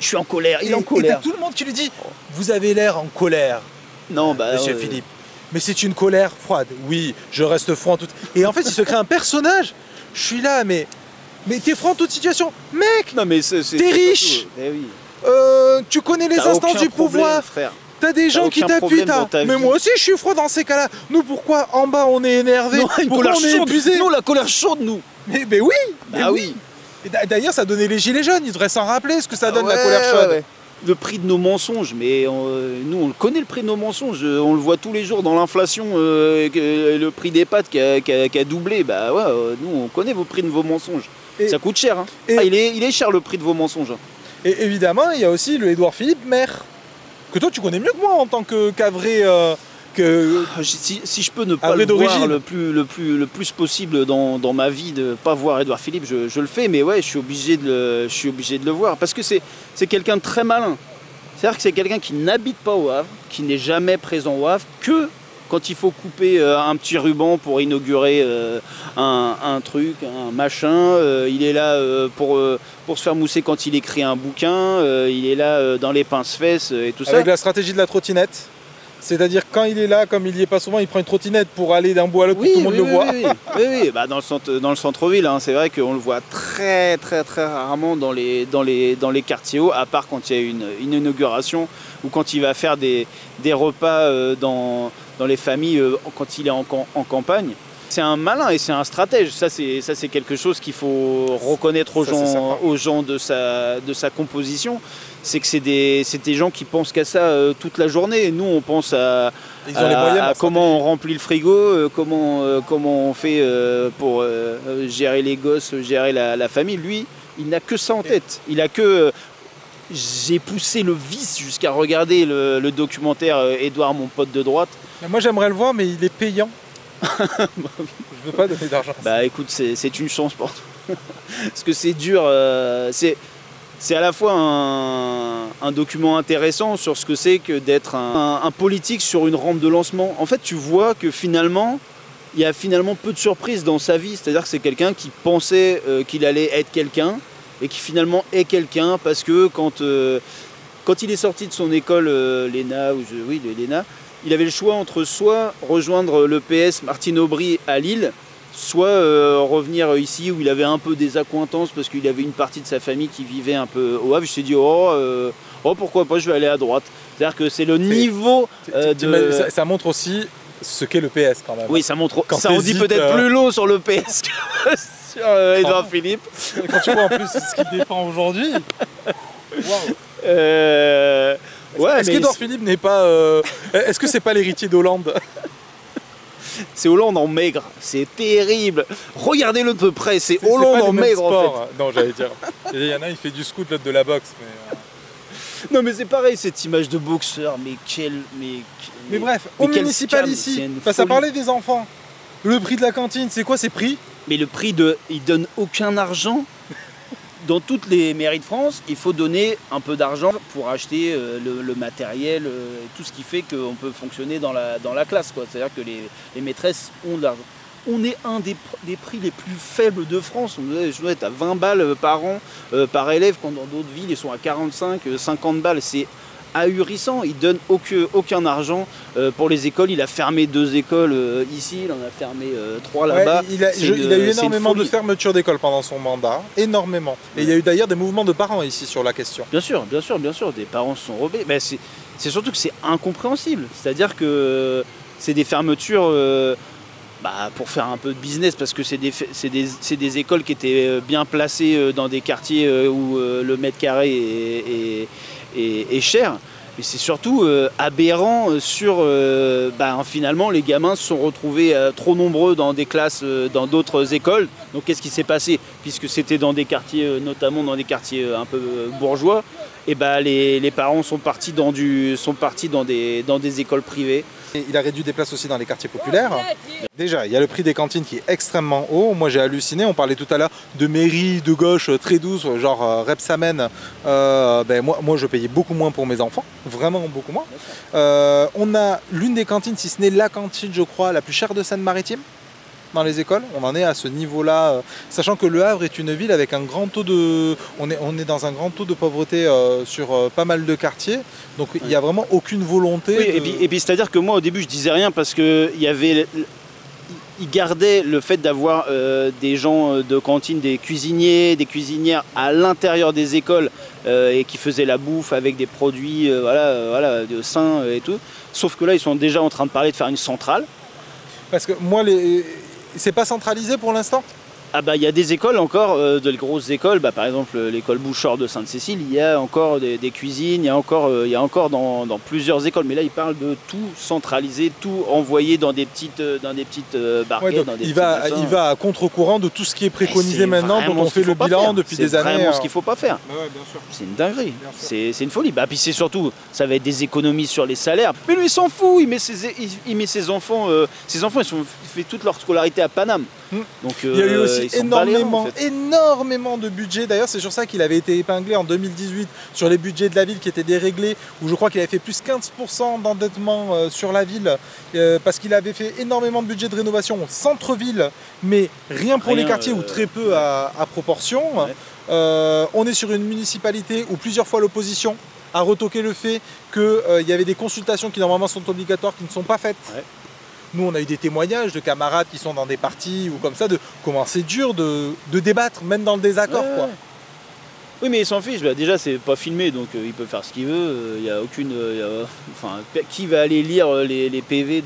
Je suis en colère, il est en colère.
Et t'as tout le monde qui lui dit, vous avez l'air en colère.
Non, bah,
Monsieur Philippe. Mais c'est une colère froide. Oui, je reste franc en toute... Et en fait, il se crée un personnage. Je suis là, mais t'es franc en toute situation. Mec,
non, mais
t'es riche.
Eh oui.
Tu connais les instances du pouvoir. T'as des gens qui t'appuient. Mais moi aussi, je suis froid dans ces cas-là. Nous, pourquoi en bas, on est énervé? Pourquoi on est épuisé?
Nous, la colère chaude, nous.
Mais oui.
Bah oui.
D'ailleurs, ça donnait les gilets jaunes, ils devraient s'en rappeler ce que ça donne la colère chaude.
Ouais. Le prix de nos mensonges, mais nous on connaît le prix de nos mensonges, on le voit tous les jours dans l'inflation, le prix des pâtes qui a doublé, bah ouais, nous on connaît vos prix de vos mensonges. Ça coûte cher, hein. Il est cher le prix de vos mensonges.
Et évidemment, il y a aussi le Édouard Philippe, maire, que toi tu connais mieux que moi en tant que cavré.
Si je peux ne pas le voir le plus possible dans ma vie, de ne pas voir Édouard Philippe, je le fais, mais ouais, je suis obligé de le voir, parce que c'est quelqu'un de très malin. C'est-à-dire que c'est quelqu'un qui n'habite pas au Havre, qui n'est jamais présent au Havre, que quand il faut couper un petit ruban pour inaugurer un truc, un machin, il est là pour se faire mousser quand il écrit un bouquin, il est là dans les pince-fesses et tout ça.
Avec la stratégie de la trottinette. C'est-à-dire quand il est là, comme il n'y est pas souvent, il prend une trottinette pour aller d'un bout à l'autre, pour que tout le monde le voit.
Oui. Bah, dans le centre-ville, hein, c'est vrai qu'on le voit très rarement dans les quartiers hauts, à part quand il y a une inauguration ou quand il va faire des repas dans les familles quand il est en campagne. C'est un malin et c'est un stratège. Ça c'est quelque chose qu'il faut reconnaître aux gens de sa composition. C'est que c'est des gens qui pensent qu'à ça toute la journée. Nous, on pense à comment on remplit le frigo, comment on fait pour gérer les gosses, gérer la famille. Lui, il n'a que ça en tête. Il a que... J'ai poussé le vice jusqu'à regarder le documentaire Édouard, mon pote de droite.
Moi, j'aimerais le voir, mais il est payant. Je veux pas donner d'argent.
Bah écoute, c'est une chance pour toi. Parce que c'est dur. C'est à la fois un document intéressant sur ce que c'est que d'être un politique sur une rampe de lancement. En fait, tu vois que finalement, il y a peu de surprises dans sa vie. C'est-à-dire que c'est quelqu'un qui pensait qu'il allait être quelqu'un et qui finalement est quelqu'un parce que quand il est sorti de son école l'ENA, l'ENA, il avait le choix entre soit rejoindre le PS Martine Aubry à Lille, soit revenir ici où il avait un peu des accointances parce qu'il avait une partie de sa famille qui vivait un peu au Havre. Je me suis dit, pourquoi pas, je vais aller à droite. C'est-à-dire que c'est le niveau
ça montre aussi ce qu'est le PS quand même.
Oui, ça montre. Ça en dit peut-être plus long sur le PS que sur Édouard Philippe.
Quand tu vois en plus ce qu'il défend aujourd'hui. Waouh.
Ouais,
est-ce qu'Édouard Philippe n'est pas... Est-ce que c'est pas l'héritier d'Hollande?
C'est Hollande en maigre, c'est terrible. Regardez-le de peu près, c'est Hollande en maigre en fait.
Non, j'allais dire. Il y en a, il fait du scout, l'autre de la boxe.
Non, mais c'est pareil, cette image de boxeur,
mais bref, au municipal ici, ça parlait des enfants. Le prix de la cantine, c'est quoi ces prix?
Mais le prix il donne aucun argent. Dans toutes les mairies de France, il faut donner un peu d'argent pour acheter le matériel, tout ce qui fait qu'on peut fonctionner dans la classe. C'est-à-dire que les maîtresses ont de l'argent. On est un des prix les plus faibles de France. Je dois être à 20 balles par an, par élève, quand dans d'autres villes, ils sont à 45, 50 balles. C'est ahurissant. Il ne donne aucun argent pour les écoles. Il a fermé 2 écoles ici, il en a fermé 3 là-bas.
Il a eu énormément de fermetures d'écoles pendant son mandat, énormément. Et il y a eu d'ailleurs des mouvements de parents ici sur la question.
Bien sûr, des parents se sont rebellés. Mais c'est surtout que c'est incompréhensible. C'est-à-dire que c'est des fermetures pour faire un peu de business, parce que c'est des écoles qui étaient bien placées dans des quartiers où le mètre carré est cher. Mais c'est surtout aberrant sur... finalement, les gamins se sont retrouvés trop nombreux dans des classes dans d'autres écoles. Donc qu'est-ce qui s'est passé? Puisque c'était dans des quartiers, notamment dans des quartiers un peu bourgeois, et les parents sont partis dans des écoles privées.
Et il a réduit des places aussi dans les quartiers populaires. Déjà, il y a le prix des cantines qui est extrêmement haut. Moi, j'ai halluciné. On parlait tout à l'heure de mairies de gauche très douces, genre Repsamen. Moi, je payais beaucoup moins pour mes enfants. Vraiment beaucoup moins. On a l'une des cantines, si ce n'est la cantine, je crois, la plus chère de Seine-Maritime. Dans les écoles, on en est à ce niveau-là, sachant que Le Havre est une ville avec un grand taux de... On est dans un grand taux de pauvreté sur pas mal de quartiers, donc il n'y a vraiment aucune volonté...
Oui, et puis c'est-à-dire que moi au début je disais rien parce que ils gardaient le fait d'avoir des gens de cantine, des cuisiniers, des cuisinières à l'intérieur des écoles et qui faisaient la bouffe avec des produits de sains et tout, sauf que là ils sont déjà en train de parler de faire une centrale.
Parce que moi, c'est pas centralisé pour l'instant?
Il y a des écoles encore, de grosses écoles, par exemple l'école Bouchard de Sainte-Cécile, il y a encore des cuisines, il y a encore dans plusieurs écoles, mais là ils parlent de tout centraliser, tout envoyer dans des petites barquettes.
Il va à contre-courant de tout ce qui est préconisé maintenant, dont on fait le bilan depuis des années.
C'est vraiment ce qu'il ne faut pas faire.
Ouais, bien sûr.
C'est une dinguerie, c'est une folie. Puis c'est surtout, ça va être des économies sur les salaires. Mais lui il s'en fout, il met ses enfants, il fait toute leur scolarité à Paname. Donc,
il y a eu aussi énormément de budget. D'ailleurs, c'est sur ça qu'il avait été épinglé en 2018 sur les budgets de la ville qui étaient déréglés, où je crois qu'il avait fait plus 15% d'endettement sur la ville, parce qu'il avait fait énormément de budget de rénovation au centre-ville, mais rien pour les quartiers ou très peu à proportion. Ouais. On est sur une municipalité où plusieurs fois l'opposition a retoqué le fait qu'il y avait des consultations qui normalement sont obligatoires qui ne sont pas faites. Ouais. Nous, on a eu des témoignages de camarades qui sont dans des partis ou comme ça, de comment c'est dur de débattre, même dans le désaccord. Quoi.
Oui, mais il s'en fiche. Déjà, c'est pas filmé, donc il peut faire ce qu'il veut. Il y a aucune. Qui va aller lire les PV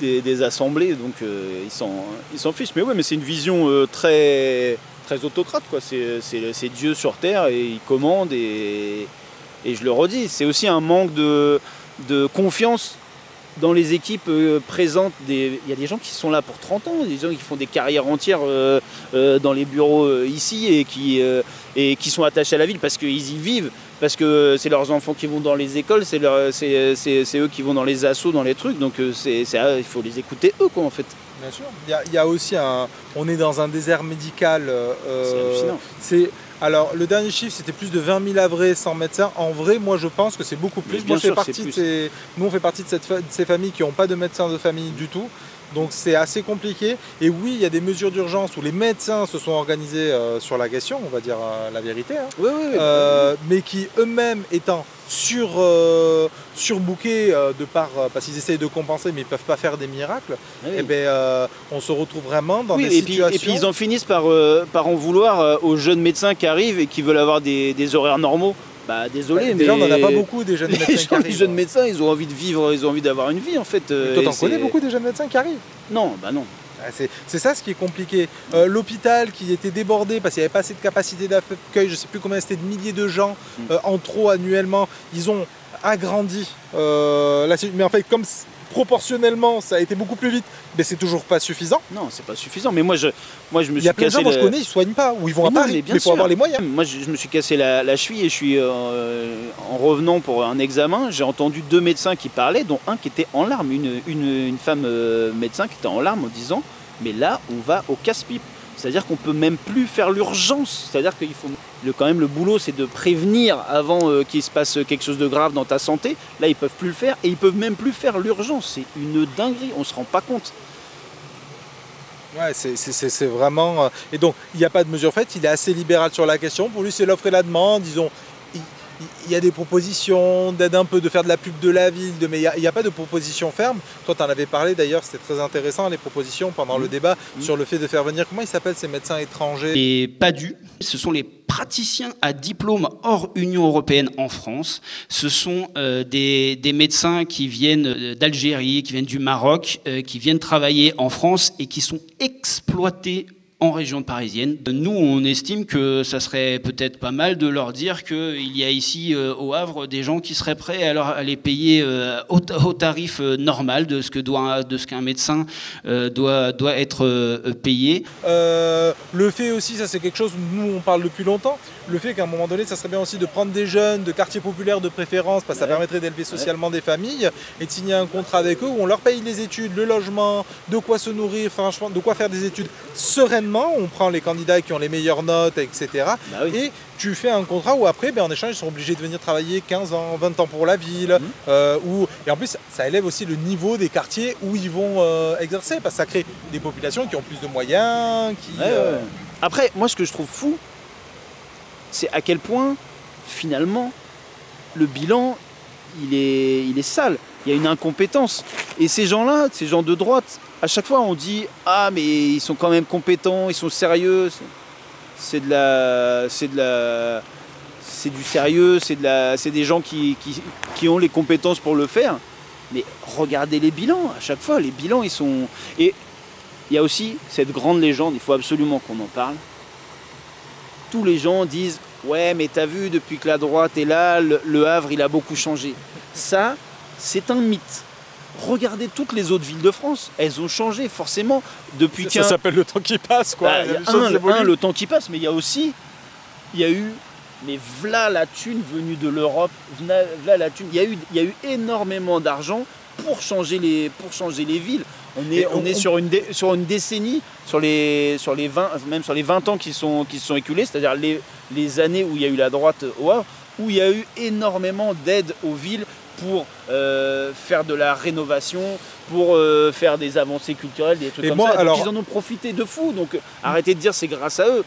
des assemblées? Donc ils s'en fichent. Mais oui, mais c'est une vision très autocrate, quoi. C'est Dieu sur terre et il commande. Et je le redis, c'est aussi un manque de confiance dans les équipes présentes. Il y a des gens qui sont là pour 30 ans, des gens qui font des carrières entières dans les bureaux ici et qui sont attachés à la ville parce qu'ils y vivent, parce que c'est leurs enfants qui vont dans les écoles, c'est eux qui vont dans les assos, dans les trucs, donc il faut les écouter eux, quoi, en fait.
Bien sûr. Il y a aussi on est dans un désert médical.
C'est hallucinant.
Alors, le dernier chiffre, c'était plus de 20 000 Havrais sans médecin. En vrai, moi, je pense que c'est beaucoup plus. Nous, on fait partie de ces familles qui n'ont pas de médecin de famille du tout. Donc, c'est assez compliqué. Et oui, il y a des mesures d'urgence où les médecins se sont organisés sur la question, on va dire la vérité. Hein.
Oui.
Mais qui, eux-mêmes, étant surbookés parce qu'ils essayent de compenser, mais ils ne peuvent pas faire des miracles, on se retrouve vraiment dans des situations...
Et puis ils en finissent par en vouloir aux jeunes médecins qui arrivent et qui veulent avoir des horaires normaux. Désolé, mais...
Déjà, on n'en a pas beaucoup des jeunes médecins qui arrivent.
Les jeunes médecins, ils ont envie de vivre, ils ont envie d'avoir une vie, en fait.
Toi, t'en connais beaucoup des jeunes médecins qui arrivent?
Non, non.
C'est ça ce qui est compliqué. L'hôpital qui était débordé parce qu'il n'y avait pas assez de capacité d'accueil, je ne sais plus combien c'était de milliers de gens en trop annuellement, ils ont agrandi. Mais en fait, comme proportionnellement ça a été beaucoup plus vite, mais c'est toujours pas suffisant.
Non, c'est pas suffisant. Mais moi je me suis cassé.
Il y a plein de gens que je connais, ils soignent pas, ou ils vont à Paris, mais il faut avoir les moyens.
Moi je me suis cassé la cheville et je suis en revenant pour un examen, j'ai entendu 2 médecins qui parlaient, dont un qui était en larmes, une femme médecin qui était en larmes en disant mais là on va au casse-pipe. C'est-à-dire qu'on ne peut même plus faire l'urgence. C'est-à-dire qu'il faut... Quand même, le boulot, c'est de prévenir avant qu'il se passe quelque chose de grave dans ta santé. Là, ils ne peuvent plus le faire et ils ne peuvent même plus faire l'urgence. C'est une dinguerie, on ne se rend pas compte.
Ouais, c'est vraiment... Et donc, il n'y a pas de mesure faite. Il est assez libéral sur la question. Pour lui, c'est l'offre et la demande. il y a des propositions d'aide un peu, de faire de la pub de la ville, mais il n'y a pas de proposition ferme. Toi, tu en avais parlé d'ailleurs, c'était très intéressant, les propositions pendant le débat sur le fait de faire venir, comment ils s'appellent ces médecins étrangers?
Les PADU, ce sont les praticiens à diplôme hors Union européenne en France. Ce sont des médecins qui viennent d'Algérie, qui viennent du Maroc, qui viennent travailler en France et qui sont exploités en région parisienne. Nous, on estime que ça serait peut-être pas mal de leur dire qu'il y a ici au Havre des gens qui seraient prêts à les payer au tarif normal de ce qu'un médecin doit être payé.
Le fait aussi, ça c'est quelque chose où nous on parle depuis longtemps, le fait qu'à un moment donné, ça serait bien aussi de prendre des jeunes de quartiers populaires de préférence, parce que ça permettrait d'élever socialement des familles, et de signer un contrat avec eux où on leur paye les études, le logement, de quoi se nourrir, franchement, de quoi faire des études sereinement. On prend les candidats qui ont les meilleures notes, etc. Et tu fais un contrat où après, en échange, ils sont obligés de venir travailler 15 ans, 20 ans pour la ville. Et en plus, ça élève aussi le niveau des quartiers où ils vont exercer, parce que ça crée des populations qui ont plus de moyens.
Après, moi, ce que je trouve fou, c'est à quel point, finalement, le bilan, il est sale. Il y a une incompétence. Et ces gens-là, ces gens de droite, à chaque fois on dit « Ah mais ils sont quand même compétents, ils sont sérieux ». C'est du sérieux, c'est des gens qui ont les compétences pour le faire. Mais regardez les bilans, à chaque fois, les bilans ils sont... Et il y a aussi cette grande légende, il faut absolument qu'on en parle. Tous les gens disent « Ouais mais t'as vu, depuis que la droite est là, le Havre il a beaucoup changé ». Ça, c'est un mythe. Regardez toutes les autres villes de France, elles ont changé forcément depuis
Ça s'appelle le temps qui passe, quoi.
Le temps qui passe, mais il y a eu, mais v'là la thune venue de l'Europe, v'là la thune. Il y a eu énormément d'argent pour changer les villes. On est sur une décennie, sur les 20 ans qui sont écoulés, c'est-à-dire les années où il y a eu la droite au Havre, où il y a eu énormément d'aide aux villes pour faire de la rénovation, pour faire des avancées culturelles, des trucs comme ça. Alors, ils en ont profité de fou, donc arrêtez de dire c'est grâce à eux.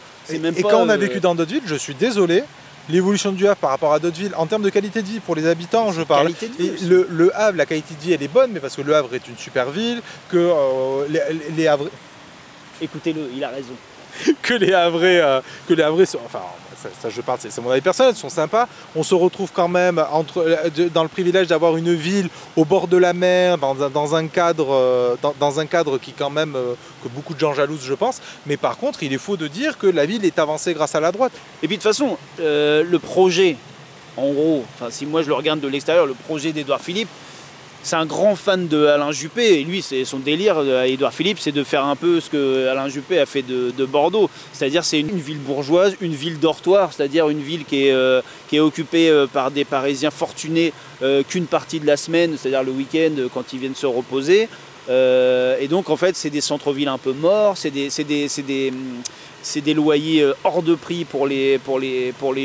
Quand on a vécu dans d'autres villes, je suis désolé, l'évolution du Havre par rapport à d'autres villes, en termes de qualité de vie pour les habitants, je parle. Le Havre, la qualité de vie, elle est bonne, mais parce que le Havre est une super ville, que les Havrais...
Écoutez-le, il a raison.
que les Havrais sont... Enfin, ça je parle, c'est mon avis personnel, sont sympas. On se retrouve quand même dans le privilège d'avoir une ville au bord de la mer, dans un cadre qui quand même, que beaucoup de gens jalousent je pense. Mais par contre, il est faux de dire que la ville est avancée grâce à la droite.
Et puis de toute façon, le projet, en gros, si moi je le regarde de l'extérieur, le projet d'Édouard Philippe, c'est un grand fan de Alain Juppé, et lui, c'est son délire, Édouard Philippe, c'est de faire un peu ce que Alain Juppé a fait de Bordeaux. C'est-à-dire c'est une ville bourgeoise, une ville dortoir, c'est-à-dire une ville qui est occupée par des Parisiens fortunés qu'une partie de la semaine, c'est-à-dire le week-end quand ils viennent se reposer. Et donc en fait, c'est des centres-villes un peu morts, c'est des loyers hors de prix pour les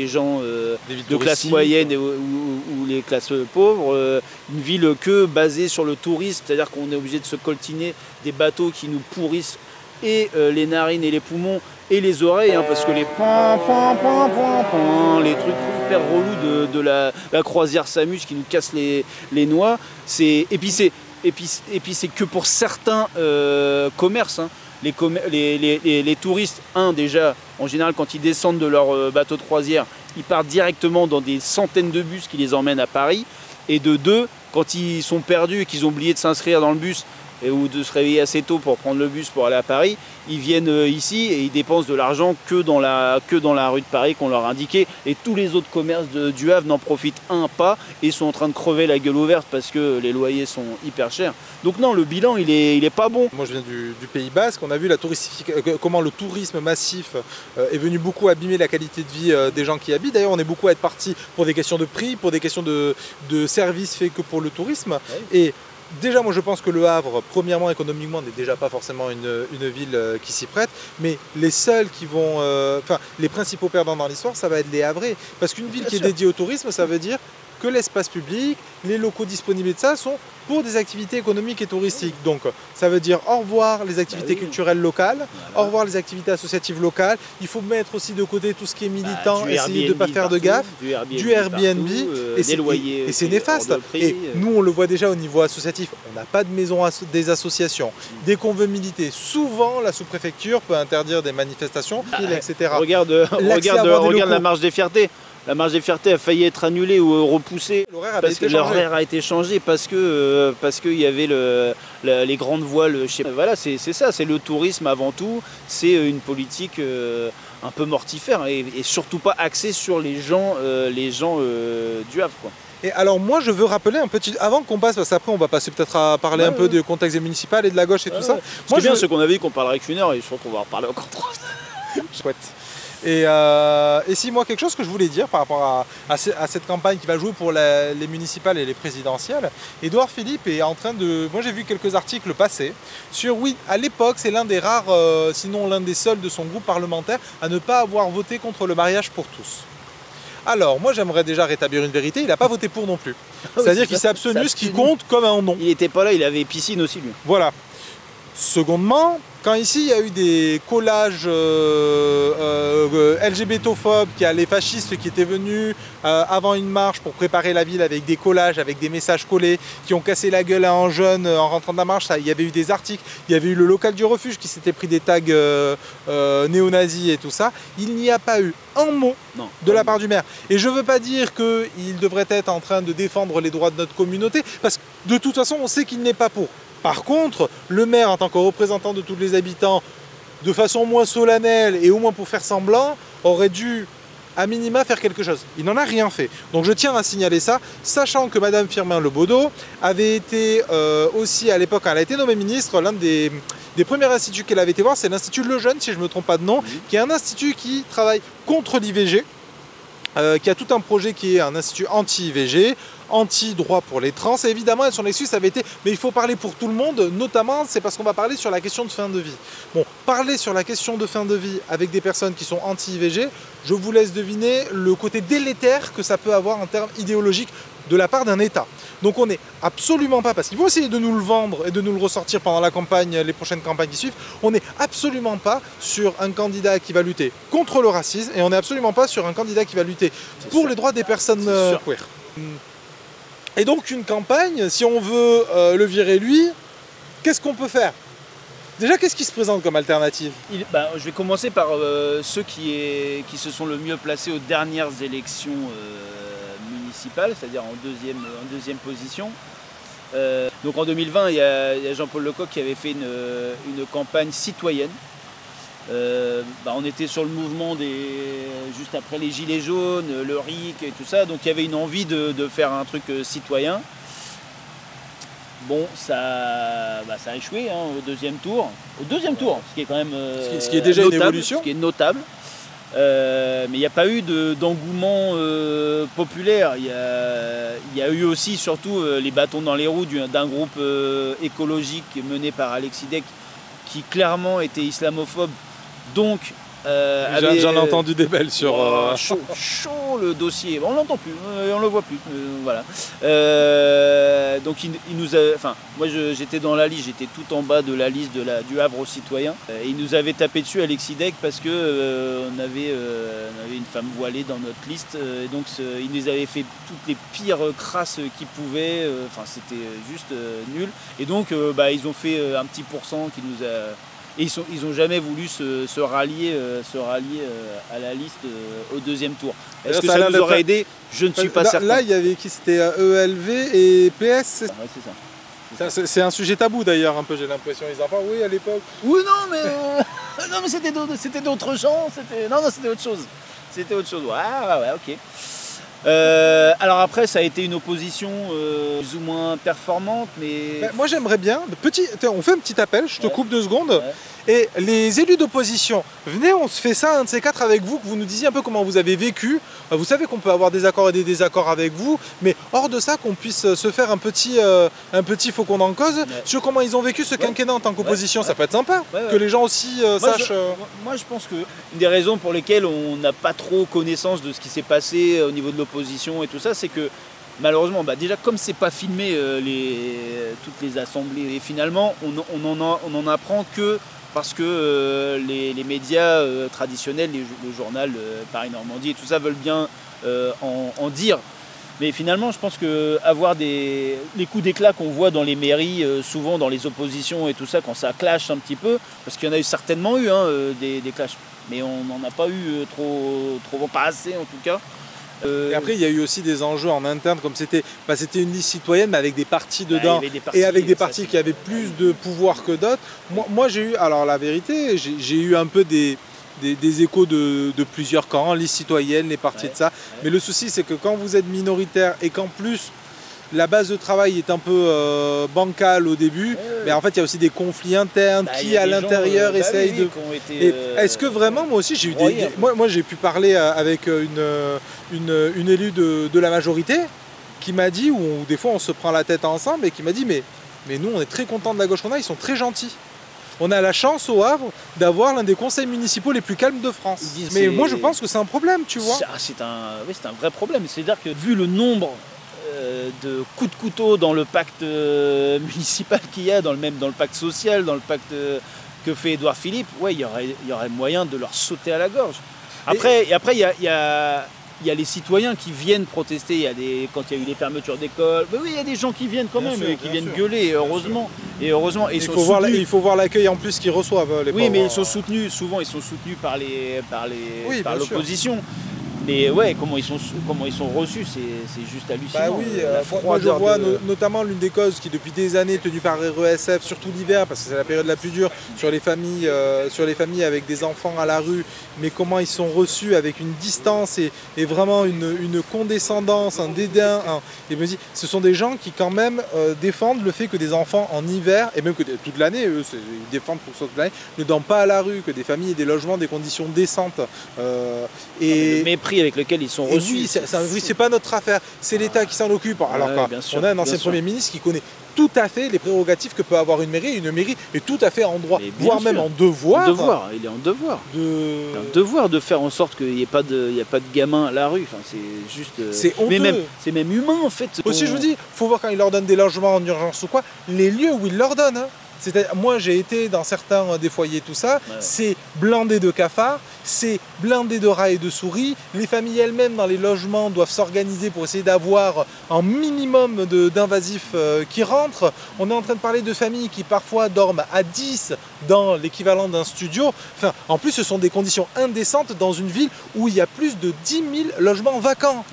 gens de classe moyenne ou les classes pauvres. Une ville que basée sur le tourisme, c'est-à-dire qu'on est obligé de se coltiner des bateaux qui nous pourrissent et les narines et les poumons et les oreilles, parce que les les trucs hyper relous de la croisière Samus qui nous cassent les noix. Et puis c'est que pour certains commerces. Les touristes, déjà, en général, quand ils descendent de leur bateau de croisière, ils partent directement dans des centaines de bus qui les emmènent à Paris. Et de deux, quand ils sont perdus et qu'ils ont oublié de s'inscrire dans le bus ou de se réveiller assez tôt pour prendre le bus pour aller à Paris, ils viennent ici et ils dépensent de l'argent que dans la rue de Paris qu'on leur a indiqué. Et tous les autres commerces du Havre n'en profitent pas et sont en train de crever la gueule ouverte parce que les loyers sont hyper chers. Donc non, le bilan, il est pas bon.
Moi, je viens du Pays Basque. On a vu comment le tourisme massif est venu beaucoup abîmer la qualité de vie des gens qui y habitent. D'ailleurs, on est beaucoup à être partis pour des questions de prix, pour des questions de services faits que pour le tourisme. Oui. Et déjà, moi je pense que le Havre, premièrement économiquement, n'est déjà pas forcément une ville qui s'y prête, mais les seuls qui vont, les principaux perdants dans l'histoire, ça va être les Havrais. Parce qu'une ville qui est dédiée au tourisme, ça veut dire que l'espace public, les locaux disponibles et de ça sont pour des activités économiques et touristiques. Donc ça veut dire au revoir les activités culturelles locales, au revoir les activités associatives locales. Il faut mettre aussi de côté tout ce qui est militant, essayer de ne pas faire de gaffe, du Airbnb, et c'est néfaste. Et nous on le voit déjà au niveau associatif, on n'a pas de maison des associations. Dès qu'on veut militer, souvent la sous-préfecture peut interdire des manifestations, etc.
Regarde la marche des fiertés. La marche des fiertés a failli être annulée ou repoussée parce que l'horaire a été changé parce qu'il y avait les grandes voiles. Voilà, c'est ça, c'est le tourisme avant tout. C'est une politique un peu mortifère et surtout pas axée sur les gens du Havre, quoi.
Et alors moi je veux rappeler un petit, avant qu'on passe, parce qu'après on va passer peut-être à parler un peu du contexte municipal et de la gauche et tout ça.
Ce qui est bien, c'est qu'on avait dit qu'on parlerait qu'une heure et je crois qu'on va en reparler encore 3 heures.
Chouette. Et si moi quelque chose que je voulais dire par rapport à cette campagne qui va jouer pour les municipales et les présidentielles, Édouard Philippe est en train de... Moi j'ai vu quelques articles passer sur, oui, à l'époque c'est l'un des rares, sinon l'un des seuls de son groupe parlementaire à ne pas avoir voté contre le mariage pour tous. Alors moi j'aimerais déjà rétablir une vérité, il n'a pas voté pour non plus. C'est-à-dire qu'il s'est abstenu, ce qui compte comme un non.
Il n'était pas là, il avait piscine aussi lui.
Voilà. Secondement, quand ici il y a eu des collages LGBTophobes, qu'il y a les fascistes qui étaient venus avant une marche pour préparer la ville avec des collages, avec des messages collés, qui ont cassé la gueule à un jeune en rentrant de la marche, il y avait eu des articles, il y avait eu le local du refuge qui s'était pris des tags néo-nazis et tout ça, il n'y a pas eu un mot de la part du maire. Et je ne veux pas dire qu'il devrait être en train de défendre les droits de notre communauté, parce que de toute façon on sait qu'il n'est pas pour. Par contre, le maire, en tant que représentant de tous les habitants, de façon moins solennelle et au moins pour faire semblant, aurait dû, à minima, faire quelque chose. Il n'en a rien fait. Donc je tiens à signaler ça, sachant que Madame Firmin Lebaudot avait été aussi, à l'époque, elle a été nommée ministre, l'un des premiers instituts qu'elle avait été voir, c'est l'Institut Lejeune, si je ne me trompe pas de nom, qui est un institut qui travaille contre l'IVG, qui a tout un projet qui est un institut anti-IVG, anti-droit pour les trans, et évidemment son excuse avait été mais il faut parler pour tout le monde, notamment c'est parce qu'on va parler sur la question de fin de vie. Bon, parler sur la question de fin de vie avec des personnes qui sont anti-IVG, je vous laisse deviner le côté délétère que ça peut avoir en termes idéologiques de la part d'un État. Donc on n'est absolument pas, parce qu'ils vont essayer de nous le vendre et de nous le ressortir pendant la campagne, les prochaines campagnes qui suivent, on n'est absolument pas sur un candidat qui va lutter contre le racisme et on n'est absolument pas sur un candidat qui va lutter pour les droits des personnes queer. Et donc une campagne, si on veut le virer lui, qu'est-ce qu'on peut faire? Déjà, qu'est-ce qui se présente comme alternative?
Je vais commencer par ceux qui se sont le mieux placés aux dernières élections municipales, c'est-à-dire en deuxième position. Donc en 2020, il y a Jean-Paul Lecoq qui avait fait une campagne citoyenne. On était sur le mouvement juste après les Gilets jaunes, le RIC et tout ça, donc il y avait une envie de faire un truc citoyen. Bon, ça a échoué au deuxième tour. Ce qui est quand même
ce qui est déjà
notable,
une évolution.
Ce qui est notable. Mais il n'y a pas eu d'engouement populaire. Il y a eu aussi surtout les bâtons dans les roues d'un groupe écologique mené par Alexis Dec qui clairement était islamophobe. Donc,
j'en ai entendu des belles sur...
chaud le dossier, on l'entend plus, on le voit plus, voilà. Donc il nous a, moi j'étais dans la liste, j'étais tout en bas de la liste du Havre aux citoyens. Et il nous avait tapé dessus Alexis Dec parce que on avait une femme voilée dans notre liste. Et donc il nous avait fait toutes les pires crasses qu'il pouvait. C'était juste nul. Et donc ils ont fait un petit pourcent qui nous a... Et ils ont jamais voulu se rallier à la liste au deuxième tour. Est-ce que ça nous aurait aidé? Je ne suis pas certain.
Là, il y avait qui? C'était ELV et PS.
Ouais, c'est ça.
C'est un sujet tabou d'ailleurs, un peu, j'ai l'impression. Ils en parlent, oui, à l'époque.
Oui, non, mais c'était d'autres gens. Non, c'était autre chose. C'était autre chose. Ouais, ok. Alors après, ça a été une opposition plus ou moins performante, mais...
Moi j'aimerais bien, on fait un petit appel, je te coupe 2 secondes, et les élus d'opposition, venez, on se fait ça, un de ces quatre avec vous, que vous nous disiez un peu comment vous avez vécu. Vous savez qu'on peut avoir des accords et des désaccords avec vous, mais hors de ça, qu'on puisse se faire un petit faucon en cause sur comment ils ont vécu ce quinquennat en tant qu'opposition. Ça peut être sympa, que les gens aussi sachent...
Moi je pense que une des raisons pour lesquelles on n'a pas trop connaissance de ce qui s'est passé au niveau de l'opposition et tout ça, c'est que malheureusement, déjà comme c'est pas filmé toutes les assemblées, et finalement on en apprend que parce que les médias traditionnels, le journal Paris Normandie et tout ça veulent bien en dire. Mais finalement, je pense que avoir les coups d'éclat qu'on voit dans les mairies, souvent dans les oppositions et tout ça, quand ça clash un petit peu, parce qu'il y en a certainement eu des clashs, mais on n'en a pas eu trop, pas assez en tout cas.
Et après, il y a eu aussi des enjeux en interne, comme c'était une liste citoyenne, mais avec des partis dedans, et avec des partis qui avaient plus de pouvoir que d'autres. Moi j'ai eu, alors la vérité, j'ai eu un peu des échos de plusieurs camps, liste citoyenne, les partis de ça. Mais le souci, c'est que quand vous êtes minoritaire et qu'en plus la base de travail est un peu bancale au début, mais en fait il y a aussi des conflits internes qui à l'intérieur essayent de... Est-ce que vraiment, moi aussi j'ai eu moi j'ai pu parler avec une élue de la majorité qui m'a dit, où des fois on se prend la tête ensemble, et qui m'a dit mais nous on est très contents de la gauche qu'on a, ils sont très gentils. On a la chance au Havre d'avoir l'un des conseils municipaux les plus calmes de France. Mais moi je pense que c'est un problème, tu vois.
C'est un vrai problème. C'est-à-dire que vu le nombre de coups de couteau dans le pacte municipal qu'il y a, dans le pacte social, dans le pacte que fait Édouard Philippe, il y aurait moyen de leur sauter à la gorge. Après, il y a les citoyens qui viennent protester, quand il y a eu les fermetures d'écoles. Oui, il y a des gens qui viennent quand même, qui viennent gueuler, et heureusement. Et il
faut voir l'accueil en plus qu'ils reçoivent.
Oui, mais ils sont soutenus, souvent ils sont soutenus par l'opposition. Mais ouais, comment ils sont reçus, c'est juste hallucinant.
Moi je vois notamment l'une des causes qui depuis des années tenue par RESF, surtout l'hiver, parce que c'est la période la plus dure, sur les familles avec des enfants à la rue, mais comment ils sont reçus avec une distance et vraiment une condescendance, un dédain. Et me dis, ce sont des gens qui quand même défendent le fait que des enfants en hiver, et même que toute l'année, eux ils défendent pour toute l'année, ne dorment pas à la rue, que des familles aient des logements, des conditions décentes.
Le mépris avec lequel ils sont reçus.
Oui, c'est pas notre affaire, c'est l'État qui s'en occupe. Alors on a un ancien Premier ministre qui connaît tout à fait les prérogatives que peut avoir une mairie. Une mairie est tout à fait en droit, voire même en devoir.
Il est en devoir. Un devoir de faire en sorte qu'il n'y ait pas de gamins à la rue. Enfin, c'est juste.
C'est honteux.
C'est même humain en fait.
Aussi, je vous dis, faut voir quand il leur donne des logements en urgence ou quoi, les lieux où il leur donne. Moi j'ai été dans certains des foyers, tout ça, c'est blindé de cafards, c'est blindé de rats et de souris. Les familles elles-mêmes dans les logements doivent s'organiser pour essayer d'avoir un minimum d'invasifs qui rentrent. On est en train de parler de familles qui parfois dorment à 10 dans l'équivalent d'un studio. Enfin, en plus ce sont des conditions indécentes dans une ville où il y a plus de 10 000 logements vacants.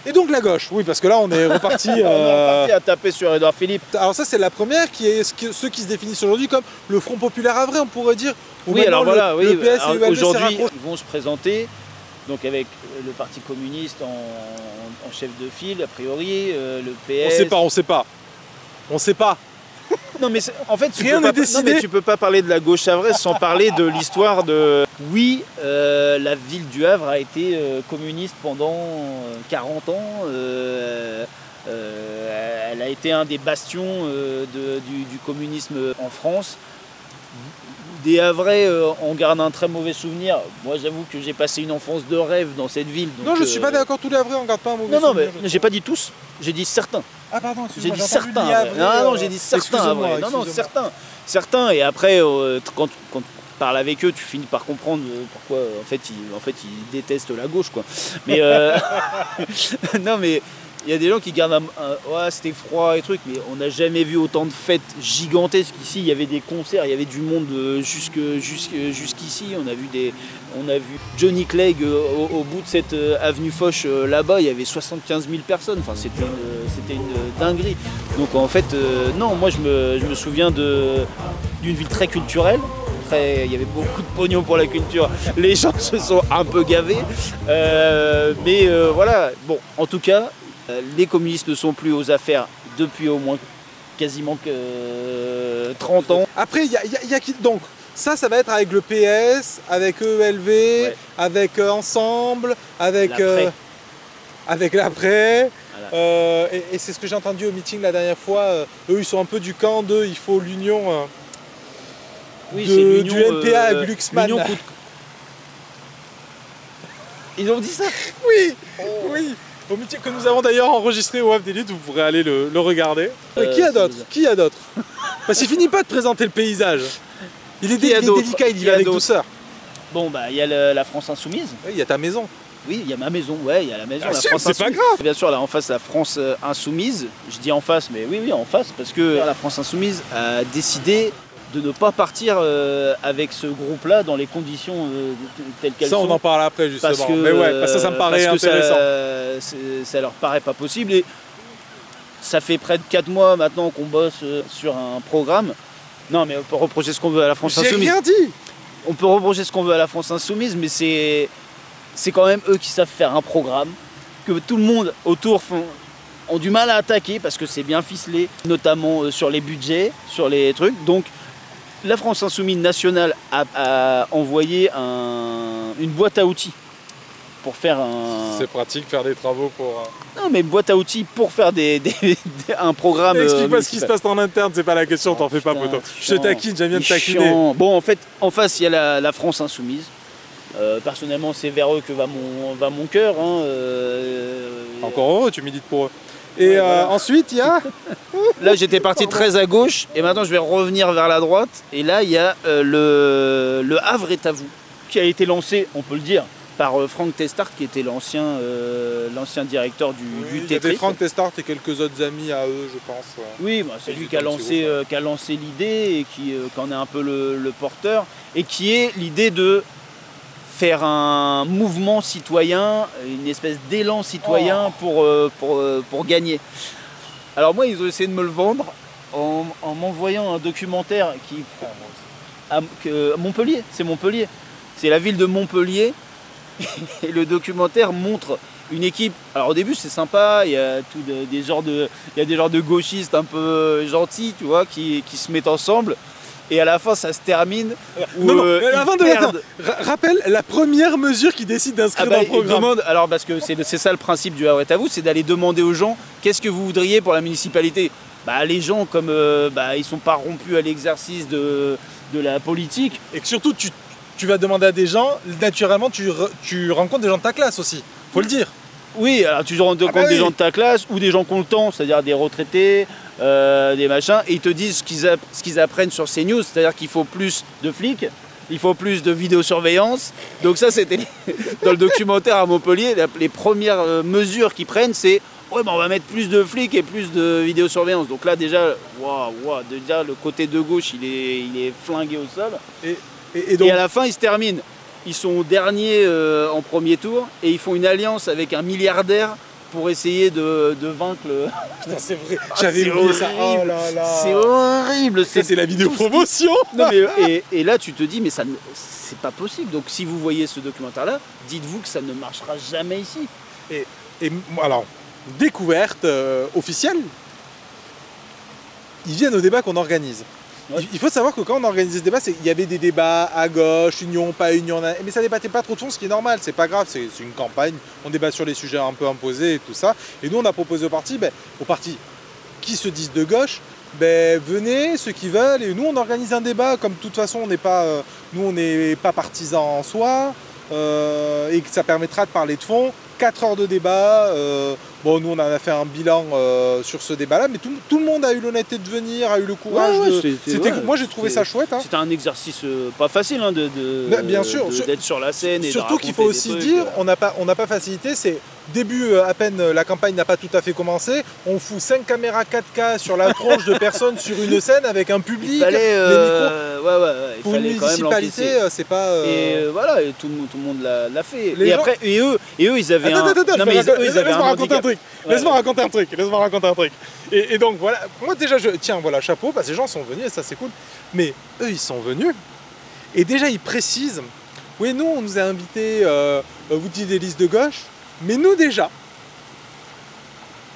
Et donc la gauche, oui, parce que là on est reparti,
on est reparti à taper sur Édouard Philippe.
Alors ça c'est la première, qui est ceux qui se définissent aujourd'hui comme le Front Populaire Havrais, on pourrait dire.
Oui, alors voilà,
le PS et ULV
aujourd'hui ils vont se présenter donc avec le Parti communiste en chef de file, a priori, le PS...
On sait pas.
Non mais en fait tu peux pas parler de la gauche havraise sans parler de l'histoire de... Oui, la ville du Havre a été communiste pendant 40 ans. Elle a été un des bastions du communisme en France. Des Havrais en gardent un très mauvais souvenir. Moi j'avoue que j'ai passé une enfance de rêve dans cette ville. Donc,
non, je suis pas d'accord, tous les Havrais en gardent pas un mauvais souvenir.
Non, mais j'ai pas dit tous, j'ai dit certains.
Ah pardon,
j'ai dit certains. Non, j'ai dit certains. Non, certains. Et après, quand tu parles avec eux, tu finis par comprendre pourquoi en fait ils détestent la gauche, quoi. Mais non, mais il y a des gens qui gardent ouais, c'était froid et trucs, mais on n'a jamais vu autant de fêtes gigantesques ici. Il y avait des concerts, il y avait du monde jusqu'ici. On a vu Johnny Clegg au bout de cette avenue Foch là-bas, il y avait 75 000 personnes. Enfin, c'était une dinguerie. Donc en fait, non, moi je me souviens d'une ville très culturelle. Il y avait beaucoup de pognon pour la culture. Les gens se sont un peu gavés. Mais voilà, bon, en tout cas, les communistes ne sont plus aux affaires depuis au moins quasiment 30 ans.
Après, il y a qui donc ça va être avec le PS, avec ELV, ouais, avec Ensemble, avec l'après. Voilà. Et c'est ce que j'ai entendu au meeting la dernière fois. Eux, ils sont un peu du camp de il faut l'union du NPA à Glucksmann.
Ils ont dit ça?
Oui, oui. au meeting que nous avons d'ailleurs enregistré au Havre d'Élite, vous pourrez aller le regarder. Qui a d'autres? Qui a d'autres? Parce qu'il finit pas de présenter le paysage. Il est délicat, il y va avec douceur.
Bon, bah, il y a la France Insoumise.
Oui, il y a ta maison.
Oui, il y a ma maison, ouais, il y a la maison,
Ah,
la
si,
France
c'est pas
Insoumise.
grave.
Bien sûr, là en face, la France Insoumise. Je dis en face, mais oui, en face, parce que la France Insoumise a décidé de ne pas partir avec ce groupe-là dans les conditions telles qu'elles sont.
Ça, on en parle après, justement.
Parce que,
mais ouais, ça me paraît intéressant.
Ça leur paraît pas possible. Et ça fait près de 4 mois maintenant qu'on bosse sur un programme. Non, mais on peut reprocher ce qu'on veut à la France Insoumise.
J'ai rien dit.
On peut reprocher ce qu'on veut à la France Insoumise, mais c'est quand même eux qui savent faire un programme que tout le monde autour ont du mal à attaquer parce que c'est bien ficelé, notamment sur les budgets, sur les trucs. Donc la France Insoumise nationale a envoyé une boîte à outils pour faire
C'est pratique, faire des travaux pour...
Non, mais une boîte à outils pour faire un programme...
Explique-moi ce qui se passe en interne, c'est pas la question, t'en fais pas, poteau. Je te taquine, j'aime bien te taquiner.
Bon, en fait, en face, il y a la France Insoumise. Personnellement, c'est vers eux que va mon cœur. Hein,
Encore heureux, tu milites pour eux. Et ouais, voilà. Ensuite, il y a...
Là, j'étais parti très à gauche, et maintenant, je vais revenir vers la droite. Et là, il y a le Havre est à vous, qui a été lancé, on peut le dire, par Franck Testart, qui était l'ancien directeur du Tetris.
Il y avait Franck Testart et quelques autres amis à eux, je pense.
Oui, bah, c'est lui qui a lancé l'idée et qui en est un peu le porteur, et qui est l'idée de faire un mouvement citoyen, une espèce d'élan citoyen pour gagner. Alors moi, ils ont essayé de me le vendre en m'envoyant un documentaire à Montpellier, c'est Montpellier. C'est la ville de Montpellier. Et le documentaire montre une équipe. Alors au début c'est sympa, il y a des genres de gauchistes un peu gentils, tu vois, qui se mettent ensemble. Et à la fin ça se termine.
Rappelle la première mesure qu'ils décident d'inscrire dans le programme.
Alors parce que c'est ça le principe du Havre est à vous, c'est d'aller demander aux gens qu'est-ce que vous voudriez pour la municipalité. Bah les gens comme ils sont pas rompus à l'exercice de la politique.
Et que surtout tu vas demander à des gens, naturellement tu rencontres des gens de ta classe aussi, faut le dire.
Oui, alors tu rencontres des gens de ta classe ou des gens qui ont le temps, c'est-à-dire des retraités, des machins, et ils te disent ce qu'ils apprennent sur CNews, c'est-à-dire qu'il faut plus de flics, il faut plus de vidéosurveillance. Donc ça c'était dans le documentaire à Montpellier, les premières mesures qu'ils prennent c'est ouais, on va mettre plus de flics et plus de vidéosurveillance. Donc là déjà, déjà le côté de gauche il est flingué au sol. Et à la fin, ils se terminent. Ils sont derniers en premier tour et ils font une alliance avec un milliardaire pour essayer de vaincre le...
Putain, c'est vrai, j'avais oublié ça. Oh là là.
C'est horrible.
C'est la vidéo promotion.
Non, mais, et là, tu te dis, mais c'est pas possible. Donc, si vous voyez ce documentaire-là, dites-vous que ça ne marchera jamais ici.
Et alors, découverte officielle, ils viennent au débat qu'on organise. Ouais. Il faut savoir que quand on organisait ce débat, il y avait des débats à gauche, union, pas union, mais ça débattait pas trop de fond, ce qui est normal, c'est pas grave, c'est une campagne, on débat sur les sujets un peu imposés et tout ça. Et nous, on a proposé aux partis qui se disent de gauche, venez, ceux qui veulent, et nous, on organise un débat, comme de toute façon, on n'est pas partisans en soi, et que ça permettra de parler de fond. 4 heures de débat, nous on en a fait un bilan sur ce débat-là, mais tout le monde a eu l'honnêteté de venir, a eu le courage moi j'ai trouvé ça chouette. Hein.
C'était un exercice pas facile hein,
bien sûr,
d'être sur la scène. Et
surtout qu'il faut aussi dire, on n'a pas facilité, c'est début à peine la campagne n'a pas tout à fait commencé, on fout 5 caméras 4K sur la tronche de personnes sur une scène avec un public,
il fallait,
les micros.
Pour une
municipalité, c'est pas...
Et voilà, et tout le monde l'a fait. Et eux, ils avaient
laisse-moi raconter un truc. Et donc voilà, moi déjà, chapeau, parce que les gens sont venus et ça c'est cool. Mais eux, ils sont venus et déjà ils précisent, oui, nous on nous a invités, vous dites des listes de gauche, mais nous déjà,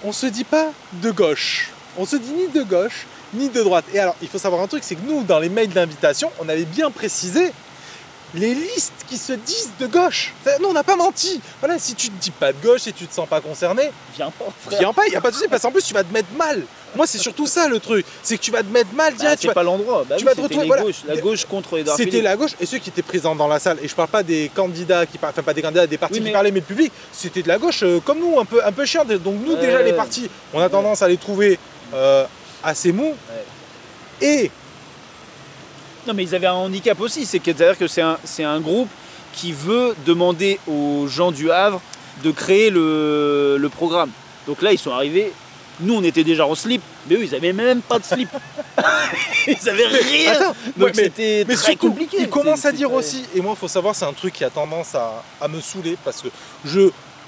on se dit pas de gauche. On se dit ni de gauche, ni de droite. Et alors, il faut savoir un truc, c'est que nous, dans les mails d'invitation, on avait bien précisé les listes qui se disent de gauche. Nous, on n'a pas menti. Voilà, si tu te dis pas de gauche et tu te sens pas concerné,
viens pas, frère.
Viens pas, il n'y a pas de souci, parce qu'en plus, tu vas te mettre mal. Moi, c'est surtout ça le truc. C'est que tu vas te mettre mal direct.
C'est pas l'endroit.
Tu vas te retrouver. Voilà.
La gauche contre Édouard Philippe.
C'était la gauche et ceux qui étaient présents dans la salle. Et je parle pas des candidats qui enfin pas des candidats, des partis qui parlaient, mais le public. C'était de la gauche comme nous, un peu chiant. Donc nous, déjà, les partis, on a tendance à les trouver assez mous. Et
non, mais ils avaient un handicap aussi, c'est-à-dire que c'est un groupe qui veut demander aux gens du Havre de créer le programme. Donc là, ils sont arrivés, nous on était déjà en slip, mais eux ils avaient même pas de slip. Ils avaient rien.
Attends,
donc c'était très
surtout,
compliqué.
Ils commencent à dire aussi, et moi il faut savoir, c'est un truc qui a tendance à me saouler, parce que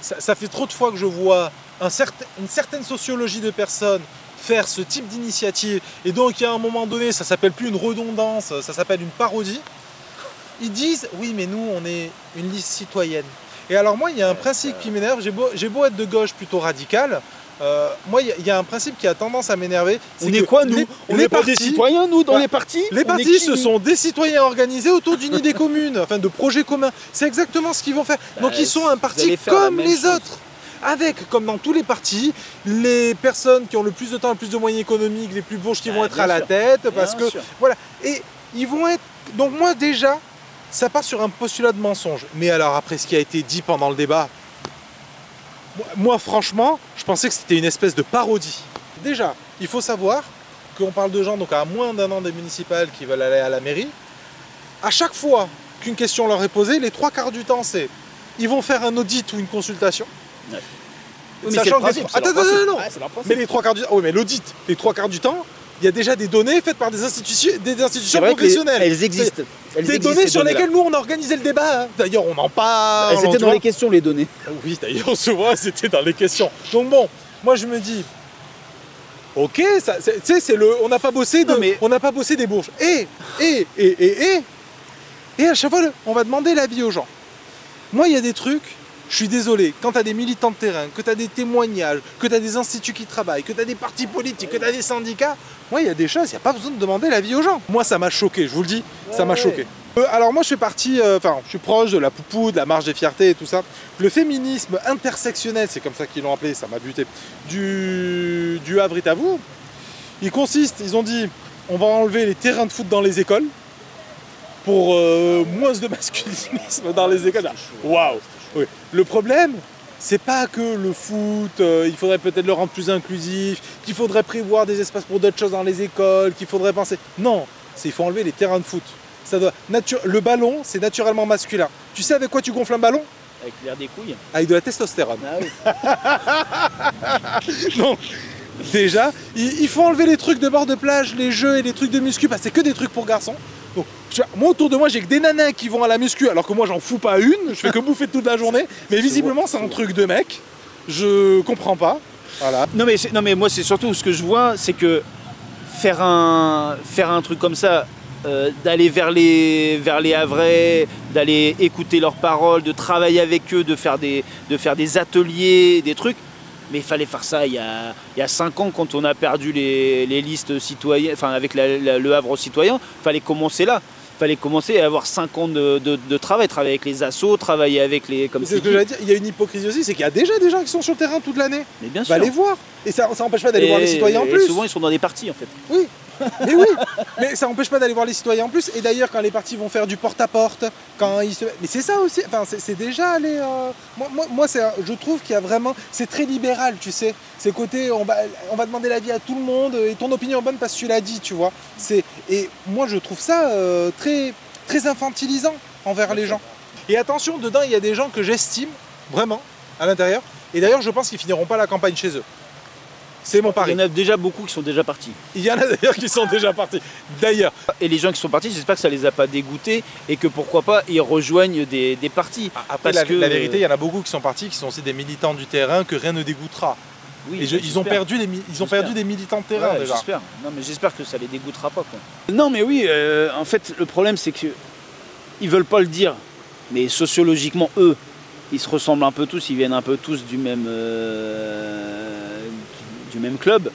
ça fait trop de fois que je vois une certaine sociologie de personnes faire ce type d'initiative, et donc à un moment donné, ça s'appelle plus une redondance, ça s'appelle une parodie. Ils disent, oui mais nous on est une liste citoyenne. Et alors moi il y a un principe qui m'énerve, j'ai beau être de gauche plutôt radical, moi il y a un principe qui a tendance à m'énerver.
On est quoi nous? On n'est pas des citoyens nous dans les partis?
Les partis ce sont des citoyens organisés autour d'une idée commune, enfin de projets communs. C'est exactement ce qu'ils vont faire. Donc ils sont un parti comme les autres. Avec, comme dans tous les partis, les personnes qui ont le plus de temps, le plus de moyens économiques, les plus bourges qui vont être à la tête, parce que voilà. Et ils vont être. Donc moi déjà, ça part sur un postulat de mensonge. Mais alors après ce qui a été dit pendant le débat, moi franchement, je pensais que c'était une espèce de parodie. Déjà, il faut savoir qu'on parle de gens donc à moins d'un an des municipales qui veulent aller à la mairie. À chaque fois qu'une question leur est posée, les 3/4 du temps c'est ils vont faire un audit ou une consultation.
Ouais. Oui,
sachant que non. Mais les 3/4 du temps, oui, mais l'audit, les 3/4 du temps, il y a déjà des données faites par des institutions professionnelles.
Elles existent.
Des données sur lesquelles nous on a organisé le débat. Hein. D'ailleurs, on en parle.
C'était dans les questions les données.
Oui, d'ailleurs, souvent c'était dans les questions. Donc bon, moi je me dis, ok, tu sais, c'est le, on n'a pas bossé des bourges. Et à chaque fois, on va demander l'avis aux gens. Moi, il y a des trucs. Je suis désolé, quand tu as des militants de terrain, que tu as des témoignages, que tu as des instituts qui travaillent, que tu as des partis politiques, que tu as des syndicats, moi il y a des choses, il n'y a pas besoin de demander l'avis aux gens. Moi ça m'a choqué, je vous le dis, ça m'a choqué. Alors moi je fais partie, je suis proche de la Poupou, de la Marche des Fiertés et tout ça. Le féminisme intersectionnel, c'est comme ça qu'ils l'ont appelé, ça m'a buté, du Havre est à vous. Il consiste, ils ont dit, on va enlever les terrains de foot dans les écoles pour moins de masculinisme dans les écoles. Waouh. Oui. Le problème, c'est pas que le foot, il faudrait peut-être le rendre plus inclusif, qu'il faudrait prévoir des espaces pour d'autres choses dans les écoles, qu'il faudrait penser... Non, c'est il faut enlever les terrains de foot. Ça doit... Le ballon, c'est naturellement masculin. Tu sais avec quoi tu gonfles un ballon?
Avec l'air des couilles.
Avec de la testostérone.
Ah oui.
Donc, déjà, il faut enlever les trucs de bord de plage, les jeux et les trucs de muscu, parce que c'est que des trucs pour garçons. Donc, moi autour de moi j'ai que des nanas qui vont à la muscu alors que moi j'en fous pas une, je fais que bouffer toute la journée, mais visiblement c'est un truc de mec, je comprends pas. Voilà.
Non mais moi c'est surtout ce que je vois, c'est que faire un truc comme ça, d'aller vers les Havrais, d'aller écouter leurs paroles, de travailler avec eux, de faire des ateliers, des trucs. Mais il fallait faire ça il y a 5 ans quand on a perdu les listes citoyennes, enfin avec le Havre citoyen, il fallait commencer là. Il fallait commencer à avoir 5 ans de travailler avec les assos, travailler avec les...
C'est ce que j'allais dire, il y a une hypocrisie aussi, c'est qu'il y a déjà des gens qui sont sur le terrain toute l'année.
Mais bien sûr.
Va les voir. Et ça n'empêche pas d'aller voir les citoyens en plus.
Et souvent ils sont dans des partis en fait.
Oui. Mais oui, mais ça n'empêche pas d'aller voir les citoyens en plus. Et d'ailleurs, quand les partis vont faire du porte-à--porte, quand ils se... Mais c'est ça aussi, enfin, c'est déjà les... Moi je trouve qu'il y a vraiment... C'est très libéral, tu sais. C'est côté, on va demander l'avis à tout le monde, et ton opinion est bonne parce que tu l'as dit, tu vois. Et moi, je trouve ça très, très infantilisant envers les gens. Et attention, dedans, il y a des gens que j'estime, vraiment, à l'intérieur. Et d'ailleurs, je pense qu'ils finiront pas la campagne chez eux. C'est mon pari.
Il y en a déjà beaucoup qui sont déjà partis.
Il y en a d'ailleurs qui sont déjà partis. D'ailleurs.
Et les gens qui sont partis, j'espère que ça les a pas dégoûtés et que pourquoi pas ils rejoignent des partis.
Après, la vérité, il y en a beaucoup qui sont partis, qui sont aussi des militants du terrain que rien ne dégoûtera. Oui, et ils ont perdu des militants de terrain déjà.
J'espère. Non, mais j'espère que ça les dégoûtera pas, quoi. Non, mais oui. En fait, le problème, c'est que ils veulent pas le dire, mais sociologiquement, eux, ils se ressemblent un peu tous. Ils viennent un peu tous du même club.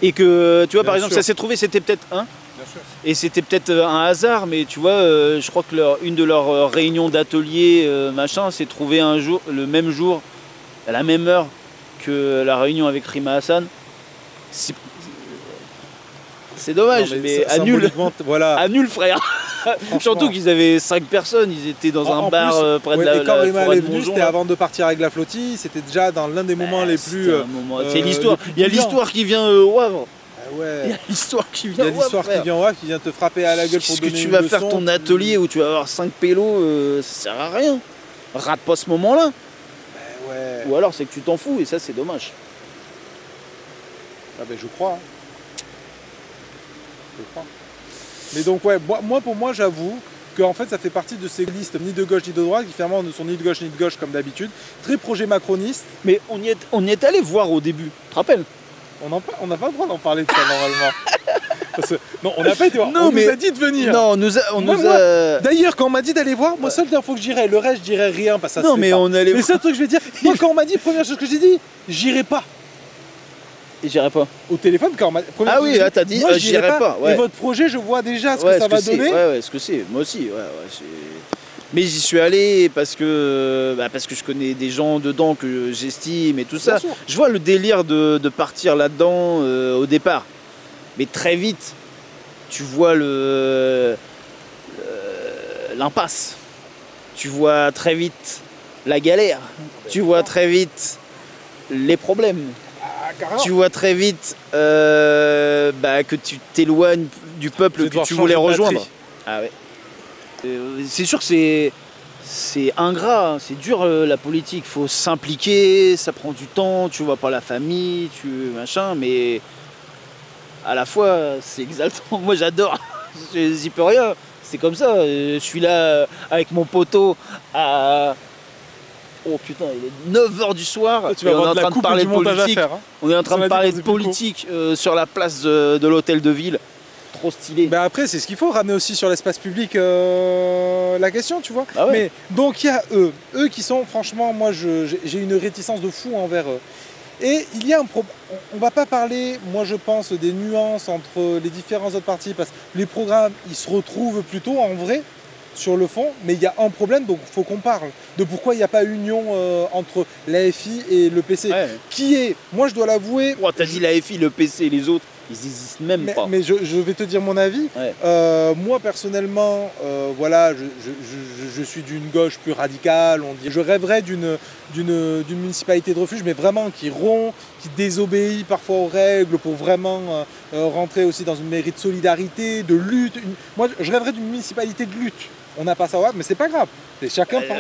Et que, tu vois, par exemple, ça s'est trouvé, c'était peut-être un. Et c'était peut-être un hasard, mais tu vois, je crois que une de leurs réunions d'atelier, machin, s'est trouvée un jour, le même jour, à la même heure que la réunion avec Rima Hassan. C'est dommage,
Non,
mais annule.
Voilà.
Annule, frère. Surtout qu'ils avaient 5 personnes, ils étaient dans un bar près de la
Rima
forêt
est
de
venue,
Montjon.
c'était avant de partir avec la flottille, c'était déjà dans l'un des moments les plus.
C'est l'histoire. Il y a l'histoire qui vient au Havre.
Ouais.
Il y a l'histoire qui
Il y
vient
a
au
l'histoire
Havre.
qui vient au Havre, qui vient te frapper à la gueule pour
Est-ce
donner
que tu
une
vas
leçon,
faire ton atelier où tu vas avoir 5 pélos, ça sert à rien. Rate pas ce moment-là.
Ouais.
Ou alors c'est que tu t'en fous et ça c'est dommage.
Ah ben je crois. Je crois. Mais donc ouais, pour moi j'avoue que en fait ça fait partie de ces listes ni de gauche ni de droite qui finalement ne sont ni de gauche ni de gauche comme d'habitude. Très projet macroniste.
Mais on y est allé voir au début, tu te rappelles?
On n'a pas le droit d'en parler de ça normalement. Parce que, non, on n'a pas été voir.
Non,
on
mais
nous a dit de venir.
Non, D'ailleurs,
quand on m'a dit d'aller voir, moi seul il faut que j'irai. Le reste, je dirais rien parce que ça
non,
se fait
mais
pas.
on allait.
Mais seul truc que je vais dire, moi quand on m'a dit, première chose que j'ai dit, j'irai pas.
Et j'irai pas.
Au téléphone, quand on m'a.
Ah oui, là t'as dit,
moi,
j'irai pas. Ouais.
Et votre projet, je vois déjà ce
ouais,
que ça va donner.
Ouais, ce que c'est. Moi aussi, mais j'y suis allé parce que je connais des gens dedans que j'estime et tout ça. Je vois le délire de partir là-dedans au départ. Mais très vite, tu vois l'impasse. Tu vois très vite la galère. Tu vois très vite les problèmes. Tu vois très vite que tu t'éloignes du peuple que tu voulais rejoindre. Ah ouais. C'est sûr que c'est ingrat, c'est dur la politique, faut s'impliquer, ça prend du temps, tu vois pas la famille, machin, mais à la fois c'est exaltant. Moi j'adore, j'y peux rien, c'est comme ça. Je suis là avec mon poteau à... Oh putain, il est 9h du soir,
tu vas
on est en train de parler de politique.
Faire, hein.
On est en train de parler de politique sur la place de l'hôtel de ville. Trop stylé.
Ben après, c'est ce qu'il faut, ramener aussi sur l'espace public la question, tu vois.
Ah ouais.
Mais donc il y a eux qui sont, franchement, moi j'ai une réticence de fou envers eux. Et il y a un problème. On va pas parler, moi je pense, des nuances entre les différents autres partis, parce que les programmes, ils se retrouvent plutôt en vrai sur le fond, mais il y a un problème, donc il faut qu'on parle de pourquoi il n'y a pas union entre l'AFI et le PC, qui est, moi je dois l'avouer...
Oh, t'as dit l'AFI, le PC et les autres, ils n'existent même pas.
Mais je vais te dire mon avis. Moi personnellement, voilà, je suis d'une gauche plus radicale, on dit. Je rêverais d'une municipalité de refuge, mais vraiment qui rompt, qui désobéit parfois aux règles pour vraiment rentrer aussi dans une mairie de solidarité, de lutte. Moi je rêverais d'une municipalité de lutte. On n'a pas ça au Havre, mais c'est pas grave. Chacun pense.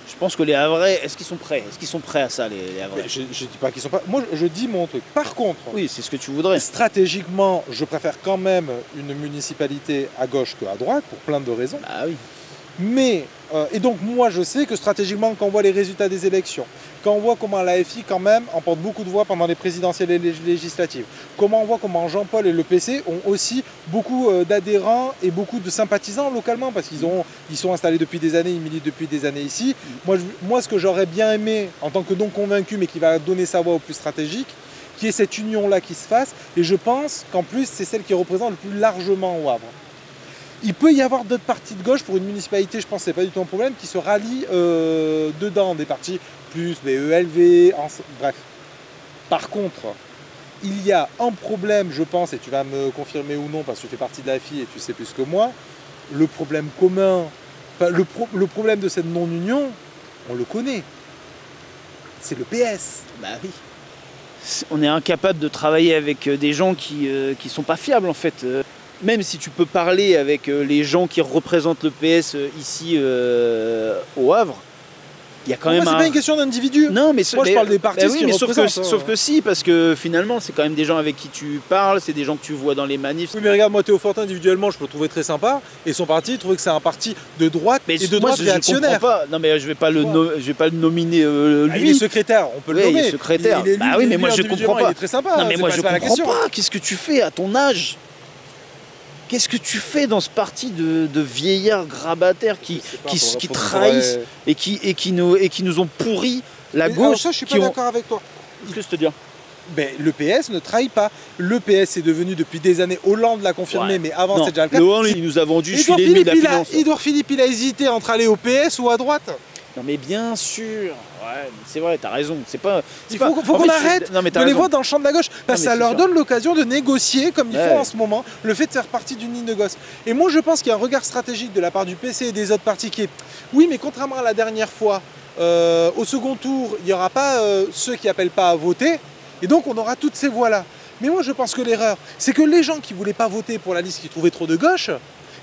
Je pense que les Havrais, est-ce qu'ils sont prêts? Est-ce qu'ils sont prêts à ça, les Havrais?
Je dis pas qu'ils sont pas. Moi, je dis mon truc. Par contre,
oui, c'est ce que tu voudrais.
Stratégiquement, je préfère quand même une municipalité à gauche qu'à droite, pour plein de raisons.
Ah oui.
Mais, et donc moi je sais que stratégiquement, quand on voit les résultats des élections, quand on voit comment l'AFI quand même emporte beaucoup de voix pendant les présidentielles et les législatives, comment on voit comment Jean-Paul et le PC ont aussi beaucoup d'adhérents et beaucoup de sympathisants localement, parce qu'ils sont installés depuis des années, ils militent depuis des années ici. Moi ce que j'aurais bien aimé, en tant que non convaincu, mais qui va donner sa voix au plus stratégique, qui est cette union-là qui se fasse, et je pense qu'en plus c'est celle qui représente le plus largement au Havre. Il peut y avoir d'autres partis de gauche pour une municipalité, je pense que c'est pas du tout un problème, qui se rallient dedans, des partis plus, ELV, bref. Par contre, il y a un problème, je pense, et tu vas me confirmer ou non, parce que tu fais partie de l'AFI et tu sais plus que moi, le problème commun, enfin, le problème de cette non-union, on le connaît. C'est le PS.
Bah oui. On est incapable de travailler avec des gens qui sont pas fiables en fait. Même si tu peux parler avec les gens qui représentent le PS ici au Havre, il y a quand même
c'est pas une question d'individu.
Non, mais
moi je parle des partis qui représentent.
Sauf que si, parce que finalement c'est quand même des gens avec qui tu parles, c'est des gens que tu vois dans les manifs.
Oui, mais regarde, moi Théo Fortin individuellement je peux le trouver très sympa, et son parti, il trouvait que c'est un parti de droite et de droite réactionnaire.
Non mais je vais pas le nominer lui.
Il est secrétaire, on peut le nommer.
Il est secrétaire. Bah oui, mais moi je comprends pas.
Il est très sympa.
Non mais moi je comprends pas. Qu'est-ce que tu fais à ton âge? Qu'est-ce que tu fais dans ce parti de vieillards grabataires qui trahissent et qui nous ont pourri la gauche?
Ça, je suis pas d'accord avec toi.
Qu'est-ce que je te dire?
Ben, le PS ne trahit pas. Le PS est devenu depuis des années, Hollande l'a confirmé, mais avant c'est déjà le cas.
Hollande, il nous a vendu, je suis l'ennemi de la finance.
Édouard Philippe, il a hésité entre aller au PS ou à droite.
Non mais bien sûr, ouais, c'est vrai, t'as raison.
Il faut qu'on arrête de les voir dans le champ de la gauche, parce que ça leur donne l'occasion de négocier, comme ils font en ce moment, le fait de faire partie d'une ligne de gauche. Et moi je pense qu'il y a un regard stratégique de la part du PC et des autres partis qui est, oui mais contrairement à la dernière fois, au second tour, il n'y aura pas ceux qui n'appellent pas à voter, et donc on aura toutes ces voix-là. Mais moi je pense que l'erreur, c'est que les gens qui ne voulaient pas voter pour la liste qui trouvaient trop de gauche,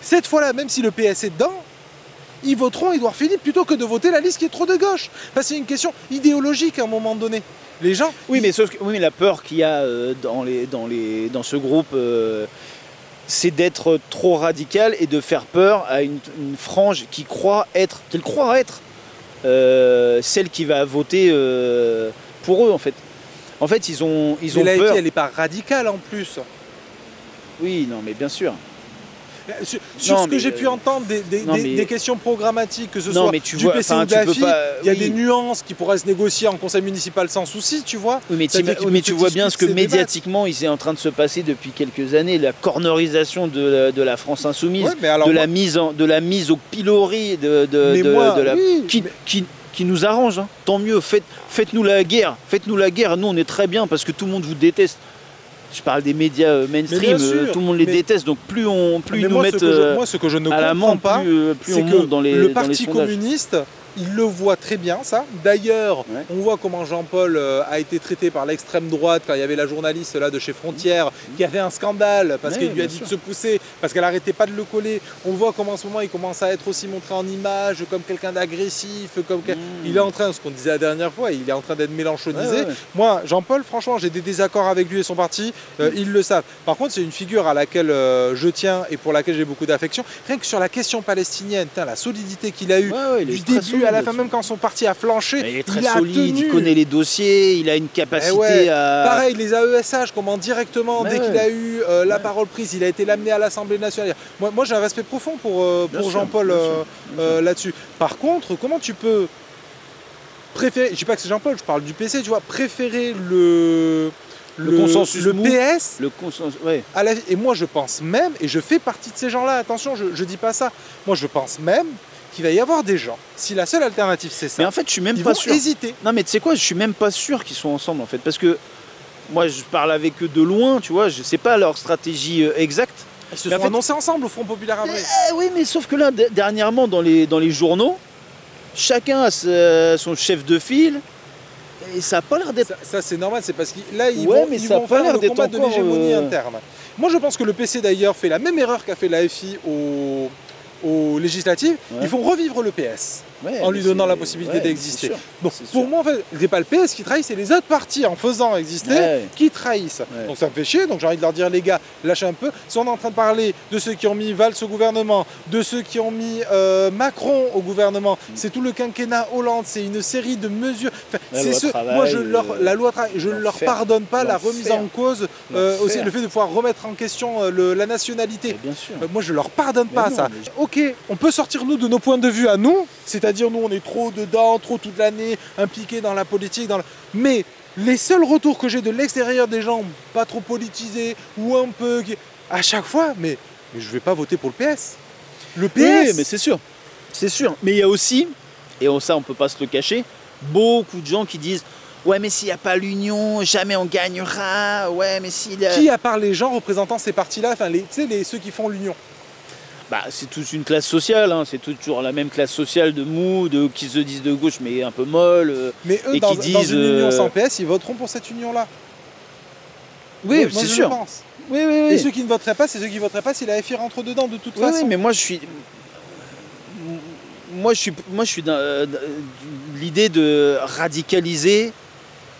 cette fois-là, même si le PS est dedans, ils voteront Édouard Philippe plutôt que de voter la liste qui est trop de gauche. Parce que c'est une question idéologique à un moment donné. Les gens...
Oui, mais la peur qu'il y a dans ce groupe, c'est d'être trop radical et de faire peur à une frange qui croit être celle qui va voter pour eux, en fait. En fait, ils ont
mais la
peur.
elle n'est pas radicale en plus.
Oui, non, mais bien sûr.
Sur ce que j'ai pu entendre des questions programmatiques, que ce soit du PC ou de la FI, il y a des nuances qui pourraient se négocier en conseil municipal sans souci, tu vois.
Oui, mais tu vois bien ce que médiatiquement il est en train de se passer depuis quelques années, la cornerisation de la France insoumise, de la mise au pilori qui nous arrange. Hein. Tant mieux, faites-nous la guerre. Faites-nous la guerre, nous on est très bien parce que tout le monde vous déteste. Je parle des médias mainstream, tout le monde les déteste, donc plus ils nous mettent
ce que je ne
à l'amende, plus on monte dans les sondages.
Le Parti communiste, il le voit très bien, ça. D'ailleurs, on voit comment Jean-Paul a été traité par l'extrême droite quand il y avait la journaliste là, de chez Frontières qui a fait un scandale parce qu'il lui a dit de se pousser, parce qu'elle n'arrêtait pas de le coller. On voit comment en ce moment il commence à être aussi montré en image comme quelqu'un d'agressif, il est en train, ce qu'on disait la dernière fois, il est en train d'être mélanchonisé. Moi, Jean-Paul, franchement, j'ai des désaccords avec lui et son parti, ils le savent. Par contre, c'est une figure à laquelle je tiens et pour laquelle j'ai beaucoup d'affection. Rien que sur la question palestinienne, la solidité qu'il a eue du début à la fin, même quand son parti a flanché,
il est très solide, il connaît les dossiers, il a une capacité à...
Pareil, les AESH, comment directement, dès qu'il a eu la parole prise, il a été l'amener à l'Assemblée nationale. Moi j'ai un respect profond pour Jean-Paul là-dessus. Par contre, comment tu peux préférer, je dis pas que c'est Jean-Paul, je parle du PC, tu vois, préférer le consensus, le PS,
le consensus,
et moi je pense même, et je fais partie de ces gens-là, attention, je dis pas ça, moi je pense même qu'il va y avoir des gens, si la seule alternative c'est ça,
mais en fait je suis même pas sûr.
Hésiter.
Non mais tu sais quoi, je suis même pas sûr qu'ils soient ensemble en fait, parce que moi je parle avec eux de loin, tu vois, je sais pas leur stratégie exacte.
Ils se sont annoncés ensemble au Front Populaire après.
Oui, mais sauf que là, dernièrement dans les journaux, chacun a son chef de file. Et ça n'a pas l'air d'être...
Ça c'est normal, c'est parce que là ils vont faire le combat de l'hégémonie interne. Moi je pense que le PC d'ailleurs fait la même erreur qu'a fait la FI aux législatives, ils font revivre le PS en lui donnant la possibilité d'exister. Donc pour moi en fait, c'est pas le PS qui trahit, c'est les autres partis en faisant exister qui trahissent. Donc ça me fait chier, donc j'ai envie de leur dire les gars, lâchez un peu. Si on est en train de parler de ceux qui ont mis Valls au gouvernement, de ceux qui ont mis Macron au gouvernement, c'est tout le quinquennat Hollande, c'est une série de mesures. Moi la loi travail, je ne leur pardonne pas la remise en cause, aussi le fait de pouvoir remettre en question la nationalité. Moi je leur pardonne pas ça. Ok, on peut sortir nous de nos points de vue à nous, c'est-à-dire nous on est trop dedans, trop toute l'année impliqués dans la politique, mais les seuls retours que j'ai de l'extérieur des gens pas trop politisés ou un peu à chaque fois, mais je vais pas voter pour le PS. Le PS.
Oui, mais c'est sûr, mais il y a aussi, et ça on peut pas se le cacher, beaucoup de gens qui disent ouais mais s'il n'y a pas l'union, jamais on gagnera, ouais mais s'il
Qui à part les gens représentant ces partis-là, enfin ceux qui font l'union?
C'est toute une classe sociale, hein. C'est toujours la même classe sociale de mou, qui se disent de gauche mais un peu molle.
Mais eux, dans une union sans PS, ils voteront pour cette union-là.
Oui, c'est sûr.
Oui. Et ceux qui ne voteraient pas, c'est ceux qui ne voteraient pas si la FI rentre dedans de toute façon.
Oui, mais moi je suis dans l'idée de radicaliser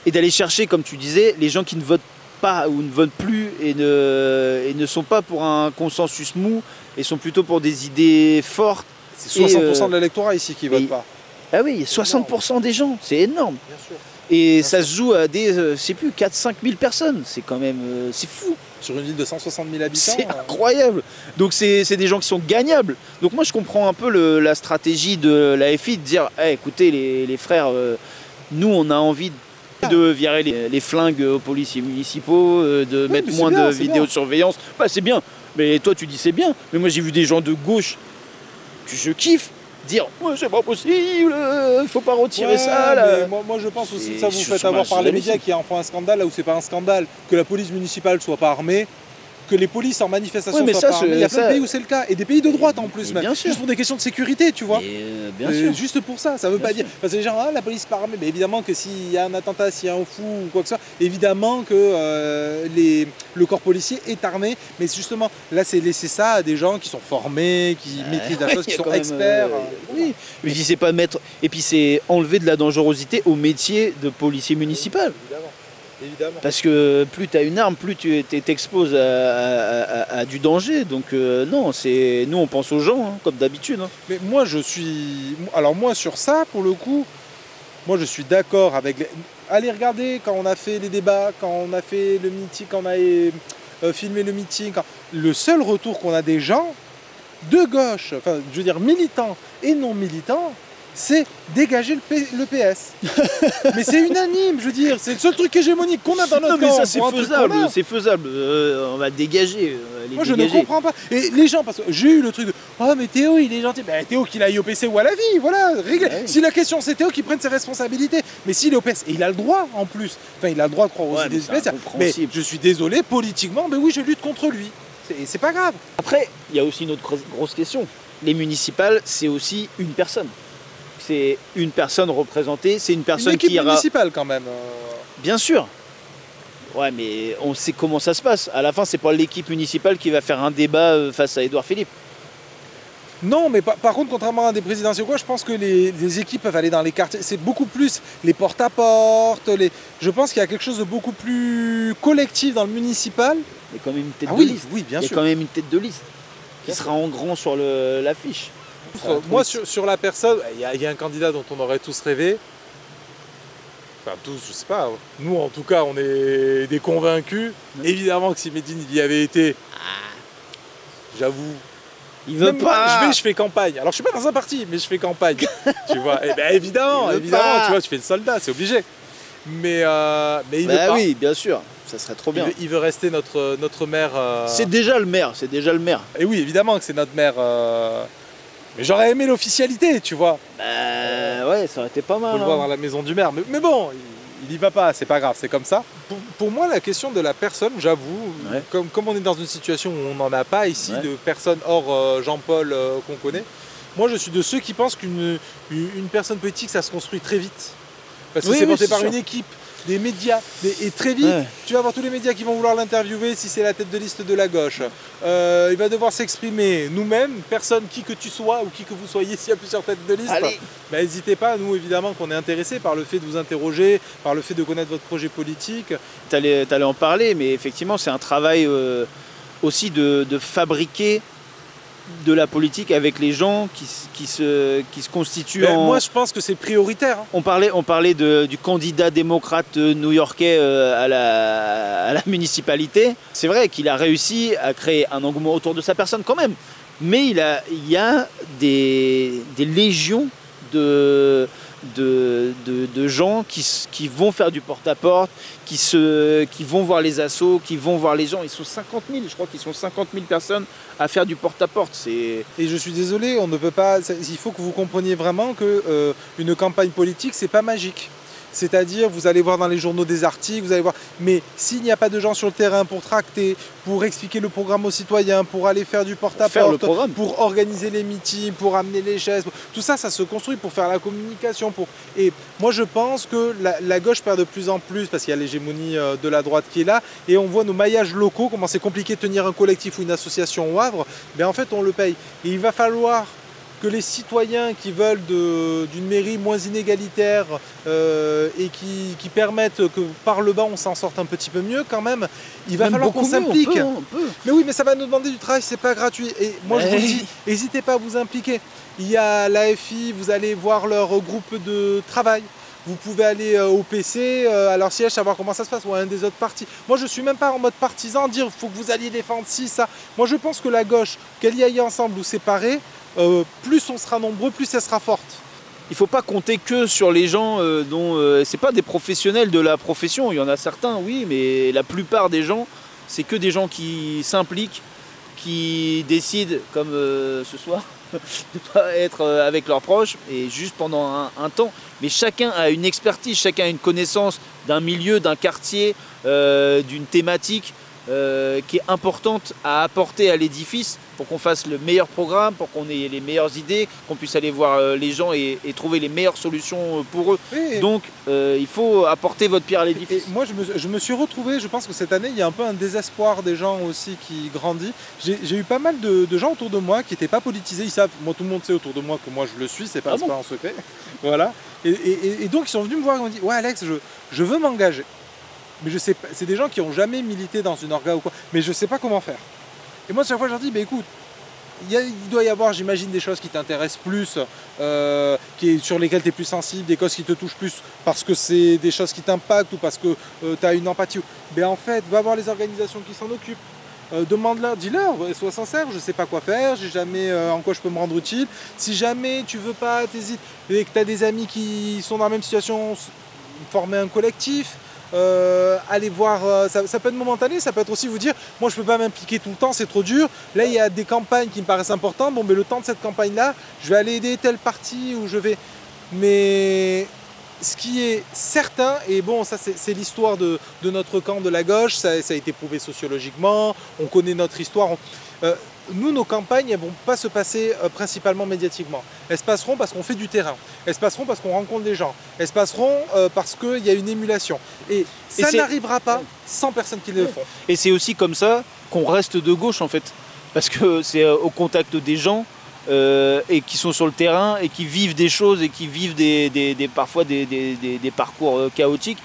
et d'aller chercher, comme tu disais, les gens qui ne votent pas ou ne votent plus et ne sont pas pour un consensus mou et sont plutôt pour des idées fortes.
C'est 60% de l'électorat ici qui ne vote pas.
Ah oui, 60% des gens, c'est énorme. Bien sûr. Et ça se joue à des, je sais plus, 4-5 000 personnes. C'est quand même, c'est fou.
Sur une ville de 160 000 habitants.
C'est incroyable. Donc c'est des gens qui sont gagnables. Donc moi je comprends un peu la stratégie de la FI de dire, écoutez les frères, nous on a envie de de virer les flingues aux policiers municipaux, de mettre moins de vidéosurveillance. Bah, c'est bien. Mais toi, tu dis c'est bien. Mais moi, j'ai vu des gens de gauche que je kiffe dire ouais, c'est pas possible, il faut pas retirer ça. Là.
Moi, je pense aussi que ça vous fait avoir par les médias qu'il y a enfin un scandale là où c'est pas un scandale, que la police municipale soit pas armée. Que les polices en manifestation soient pas armées. Il y a plein de pays où c'est le cas. Et des pays de droite en plus, même. Juste pour des questions de sécurité, tu vois.
Bien sûr.
Juste pour ça. Ça veut pas dire. Parce que les gens, la police pas armée. Mais évidemment que s'il y a un attentat, s'il y a un fou ou quoi que ce soit, évidemment que le corps policier est armé. Mais justement, là, c'est laisser ça à des gens qui sont formés, qui maîtrisent la chose, qui sont experts.
Oui. Mais je dis, c'est pas mettre. Et puis, c'est enlever de la dangerosité au métier de policier municipal.
Évidemment.
Parce que plus tu as une arme, plus tu t'exposes à du danger. Donc non, nous on pense aux gens, hein, comme d'habitude. Hein.
Mais moi alors moi sur ça, pour le coup, moi je suis d'accord avec... Allez regarder quand on a fait les débats, quand on a fait le meeting, quand on a filmé le meeting. Le seul retour qu'on a des gens de gauche, enfin je veux dire militants et non militants, c'est dégager le PS. Mais c'est unanime, je veux dire, c'est le seul truc hégémonique qu'on a dans notre camp.
Mais ça c'est faisable, on va dégager.
Moi je ne comprends pas. Et les gens, parce que j'ai eu le truc de oh mais Théo il est gentil, ben Théo qu'il aille au PC ou à la vie, voilà. Si la question c'est Théo qui prenne ses responsabilités, mais s'il est au PS, et il a le droit en plus, enfin il a le droit de croire aux idées du PS, mais je suis désolé, politiquement, ben oui je lutte contre lui. C'est pas grave.
Après, il y a aussi une autre grosse question. Les municipales, c'est aussi une personne. C'est une personne représentée, c'est une personne qui ira...
municipale quand même.
Bien sûr. Ouais, mais on sait comment ça se passe. À la fin, c'est pas l'équipe municipale qui va faire un débat face à Édouard Philippe.
Non, mais par contre, contrairement à des présidentielles, je pense que les équipes peuvent aller dans les quartiers. C'est beaucoup plus les porte-à-porte. Je pense qu'il y a quelque chose de beaucoup plus collectif dans le municipal.
Il y a quand même une tête de liste.
Oui, bien sûr.
Il y a quand même une tête de liste qui sera en grand sur l'affiche.
Moi, sur la personne, il y a un candidat dont on aurait tous rêvé. Enfin, tous, je sais pas. Nous, en tout cas, on est des convaincus. Évidemment que si Médine y avait été, j'avoue,
il veut pas.
Moi, je fais campagne. Alors, je suis pas dans un parti, mais je fais campagne. Tu vois. Et ben évidemment, tu vois, je fais le soldat, c'est obligé. Mais il veut pas.
Oui, bien sûr. Ça serait trop bien.
Il veut rester notre maire.
C'est déjà le maire.
Et oui, évidemment que c'est notre maire. Mais j'aurais aimé l'officialité, tu vois.
Ouais, ça aurait été pas mal.
Faut le voir dans la maison du maire. Mais bon, il y va pas, c'est pas grave, c'est comme ça. Pour moi, la question de la personne, j'avoue, comme on est dans une situation où on n'en a pas ici, de personnes hors Jean-Paul qu'on connaît, moi je suis de ceux qui pensent qu'une personne politique, ça se construit très vite. Parce que c'est porté par une équipe, des médias, et très vite, tu vas avoir tous les médias qui vont vouloir l'interviewer si c'est la tête de liste de la gauche. Il va devoir s'exprimer. Nous-mêmes, personne, qui que tu sois ou qui que vous soyez, s'il y a plusieurs têtes de liste, n'hésitez pas, nous évidemment qu'on est intéressés par le fait de vous interroger, par le fait de connaître votre projet politique.
T'allais en parler, mais effectivement c'est un travail aussi de fabriquer de la politique avec les gens qui se constituent
Moi je pense que c'est prioritaire.
On parlait du candidat démocrate new-yorkais à la municipalité. C'est vrai qu'il a réussi à créer un engouement autour de sa personne quand même. Mais il y a des légions de gens qui vont faire du porte-à-porte, qui vont voir les assos, qui vont voir les gens. Ils sont 50 000, je crois qu'ils sont 50 000 personnes à faire du porte-à-porte.
Et je suis désolé, on ne peut pas. Il faut que vous compreniez vraiment que une campagne politique, c'est pas magique. C'est-à-dire, vous allez voir dans les journaux des articles, vous allez voir. Mais s'il n'y a pas de gens sur le terrain pour tracter, pour expliquer le programme aux citoyens, pour aller faire du porte-à-porte, pour organiser les meetings, pour amener les chaises, tout ça, ça se construit pour faire la communication. Et moi, je pense que la gauche perd de plus en plus, parce qu'il y a l'hégémonie de la droite qui est là, et on voit nos maillages locaux, comment c'est compliqué de tenir un collectif ou une association au Havre, en fait, on le paye. Et il va falloir que les citoyens qui veulent d'une mairie moins inégalitaire et qui permettent que par le bas on s'en sorte un petit peu mieux quand même, il va falloir qu'on s'implique. Mais oui, mais ça va nous demander du travail, c'est pas gratuit. Et moi je vous dis, n'hésitez pas à vous impliquer. Il y a l'AFI, vous allez voir leur groupe de travail. Vous pouvez aller au PC, à leur siège, savoir comment ça se passe, ou à un des autres partis. Moi, je ne suis même pas en mode partisan, dire il faut que vous alliez défendre ci, ça. Moi, je pense que la gauche, qu'elle y aille ensemble ou séparée, plus on sera nombreux, plus elle sera forte.
il faut pas compter que sur les gens dont c'est pas des professionnels de la profession. Il y en a certains, oui, mais la plupart des gens, c'est que des gens qui s'impliquent, qui décident, comme ce soir, de ne pas être avec leurs proches et juste pendant un temps. Mais chacun a une expertise, chacun a une connaissance d'un milieu, d'un quartier, d'une thématique qui est importante à apporter à l'édifice pour qu'on fasse le meilleur programme, pour qu'on ait les meilleures idées, qu'on puisse aller voir les gens et trouver les meilleures solutions pour eux. Oui. Donc il faut apporter votre pierre à l'édifice.
Moi je me suis retrouvé, je pense que cette année il y a un peu un désespoir des gens aussi qui grandit. J'ai eu pas mal de gens autour de moi qui n'étaient pas politisés, ils savent, moi tout le monde sait autour de moi que moi je le suis, c'est pas un secret. Voilà. Et donc ils sont venus me voir et m'ont dit ouais Alex, je veux m'engager. Mais je sais pas, c'est des gens qui n'ont jamais milité dans une orga ou quoi, mais je sais pas comment faire. Et moi, chaque fois, je leur dis, bah, écoute, il doit y avoir, j'imagine, des choses qui t'intéressent plus, sur lesquelles tu es plus sensible, des causes qui te touchent plus parce que c'est des choses qui t'impactent ou parce que tu as une empathie. Mais en fait, va voir les organisations qui s'en occupent. Demande-leur, dis-leur, sois sincère, je sais pas quoi faire, j'ai jamais en quoi je peux me rendre utile. Si jamais tu veux pas, t'hésites, et que tu as des amis qui sont dans la même situation, former un collectif. Aller voir, ça peut être momentané, ça peut être aussi vous dire moi je peux pas m'impliquer tout le temps, c'est trop dur, là il y a des campagnes qui me paraissent importantes, bon mais le temps de cette campagne là je vais aller aider telle partie où je vais, mais ce qui est certain, et bon ça c'est l'histoire de notre camp de la gauche, ça a été prouvé sociologiquement, on connaît notre histoire, nous, nos campagnes, elles ne vont pas se passer principalement médiatiquement. Elles se passeront parce qu'on fait du terrain. Elles se passeront parce qu'on rencontre des gens. Elles se passeront parce qu'il y a une émulation. Et ça n'arrivera pas sans personnes qui le font.
Et c'est aussi comme ça qu'on reste de gauche, en fait. Parce que c'est au contact des gens et qui sont sur le terrain et qui vivent des choses et qui vivent parfois des parcours chaotiques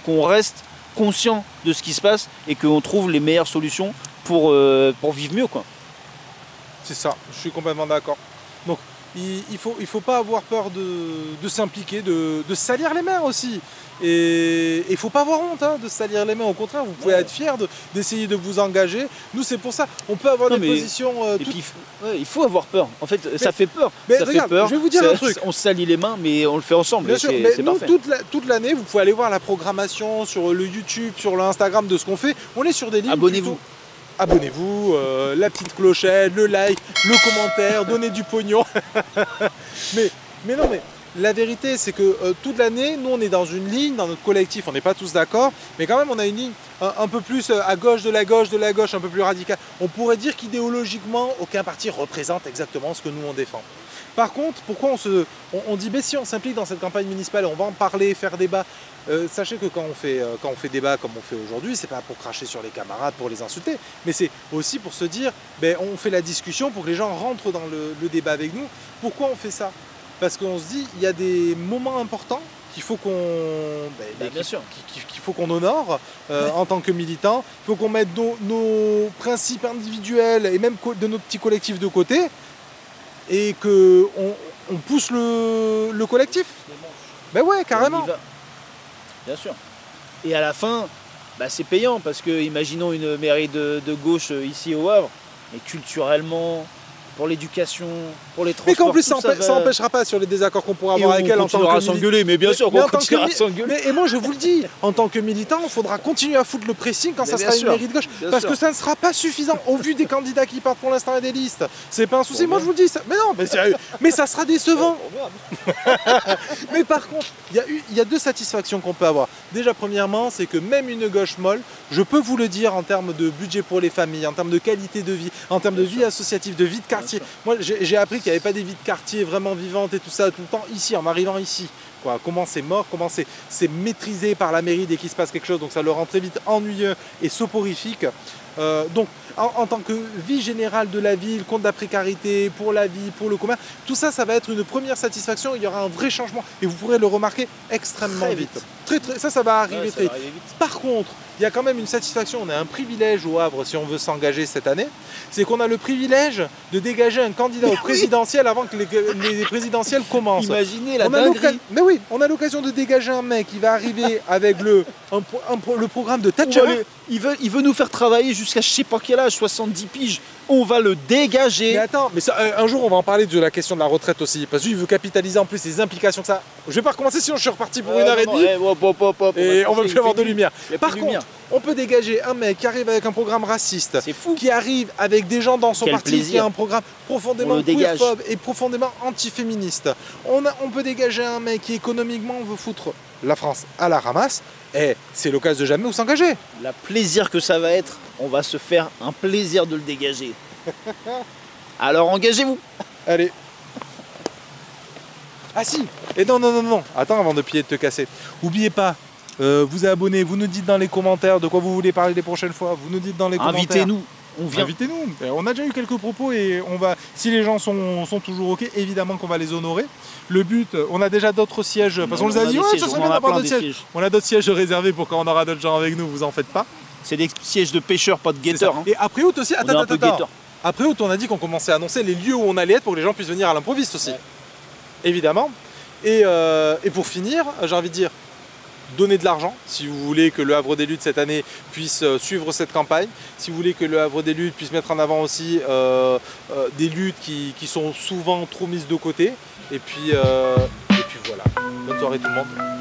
qu'on reste conscient de ce qui se passe et qu'on trouve les meilleures solutions pour vivre mieux, quoi.
C'est ça, je suis complètement d'accord. Donc il faut pas avoir peur de s'impliquer, de salir les mains aussi. Et il ne faut pas avoir honte de salir les mains, au contraire, vous pouvez être fiers d'essayer de vous engager. Nous c'est pour ça, on peut avoir des positions...
il faut avoir peur, en fait ça fait peur.
Mais
ça
regarde,
fait peur.
Je vais vous dire un truc.
On se salit les mains mais on le fait ensemble.
Bien sûr, mais nous toute l'année, vous pouvez aller voir la programmation sur le YouTube, sur l'Instagram de ce qu'on fait. On est sur des lignes...
Abonnez-vous.
Abonnez-vous, la petite clochette, le like, le commentaire, donnez du pognon. mais non, mais la vérité, c'est que toute l'année, nous, on est dans une ligne, dans notre collectif, on n'est pas tous d'accord, mais quand même, on a une ligne un peu plus à gauche, de la gauche, un peu plus radicale. On pourrait dire qu'idéologiquement, aucun parti représente exactement ce que nous, on défend. Par contre, pourquoi on dit, si on s'implique dans cette campagne municipale, on va en parler, faire débat. Sachez que quand on fait débat comme on fait aujourd'hui, c'est pas pour cracher sur les camarades, pour les insulter, mais c'est aussi pour se dire, on fait la discussion pour que les gens rentrent dans le débat avec nous. Pourquoi on fait ça? Parce qu'on se dit, il y a des moments importants qu'il faut qu'on qu'il faut qu'on honore en tant que militant. Il faut qu'on mette nos principes individuels et même de nos petits collectifs de côté et qu'on pousse le collectif. Ben ouais, carrément.
Bien sûr. Et à la fin, c'est payant parce que, imaginons une mairie de gauche ici au Havre, et culturellement, pour l'éducation, pour les transports.
Mais qu'en plus, ça n'empêchera pas sur les désaccords qu'on pourra avoir avec elle en tant que militant.
On continuera à s'engueuler, mais bien sûr qu'on continuera à s'engueuler.
Et moi, je vous le dis, en tant que militant, il faudra continuer à foutre le pressing quand ça sera une mairie de gauche. Parce que ça ne sera pas suffisant au vu des candidats qui partent pour l'instant et des listes. C'est pas un souci. Moi, je vous le dis. Mais non, mais sérieux. Mais ça sera décevant. Mais par contre, il y a deux satisfactions qu'on peut avoir. Déjà, premièrement, c'est que même une gauche molle, je peux vous le dire en termes de budget pour les familles, en termes de qualité de vie, en termes de vie associative, de vie de quartier. Moi, j'ai appris qu'il n'y avait pas des vies de quartier vraiment vivantes et tout ça tout le temps ici, en arrivant ici. Comment c'est mort, comment c'est maîtrisé par la mairie dès qu'il se passe quelque chose, donc ça le rend très vite ennuyeux et soporifique. Donc en tant que vie générale de la ville, contre la précarité, pour la vie, pour le commerce, tout ça, ça va être une première satisfaction, il y aura un vrai changement et vous pourrez le remarquer extrêmement vite. Ça va arriver très vite. Par contre, il y a quand même une satisfaction, on a un privilège au Havre si on veut s'engager cette année, c'est qu'on a le privilège de dégager un candidat au présidentiel avant que les présidentielles commencent.
Imaginez la dinguerie.
Mais oui, on a l'occasion de dégager un mec qui va arriver avec le programme de Thatcher.
Il veut nous faire travailler jusqu'à je sais pas quel âge, 70 piges. on va le dégager.
Mais attends, mais ça, un jour on va en parler de la question de la retraite aussi, parce qu'il veut capitaliser en plus les implications que ça. Je vais pas recommencer sinon je suis reparti pour 1h30 et on va plus avoir de lumière. Par contre, on peut dégager un mec qui arrive avec un programme raciste, qui arrive avec des gens dans son parti qui a un programme profondément queerphobe et profondément antiféministe. On peut dégager un mec qui économiquement veut foutre la France à la ramasse. Et c'est l'occasion de jamais où s'engager.
Le plaisir que ça va être, on va se faire un plaisir de le dégager. Alors engagez-vous.
Allez. Ah si. Et non. Attends avant de piller de te casser. Oubliez pas, vous abonnez, vous nous dites dans les commentaires de quoi vous voulez parler les prochaines fois. Vous nous dites dans les commentaires.
Invitez-nous. On vient.
Invitez-nous. On a déjà eu quelques propos et on va, si les gens sont toujours ok, évidemment qu'on va les honorer. Le but, on a déjà d'autres sièges, parce qu'on nous a dit, ouais, ça serait bien d'avoir d'autres sièges. On a d'autres sièges réservés pour quand on aura d'autres gens avec nous, vous en faites pas.
C'est des sièges de pêcheurs, pas de guetteurs. Hein.
Et après août aussi, attends. Après août, on a dit qu'on commençait à annoncer les lieux où on allait être pour que les gens puissent venir à l'improviste aussi. Ouais. Évidemment. Et pour finir, j'ai envie de dire, donnez de l'argent si vous voulez que le Havre des Luttes cette année puisse suivre cette campagne, si vous voulez que le Havre des Luttes puisse mettre en avant aussi des luttes qui sont souvent trop mises de côté. Et puis voilà. Bonne soirée tout le monde.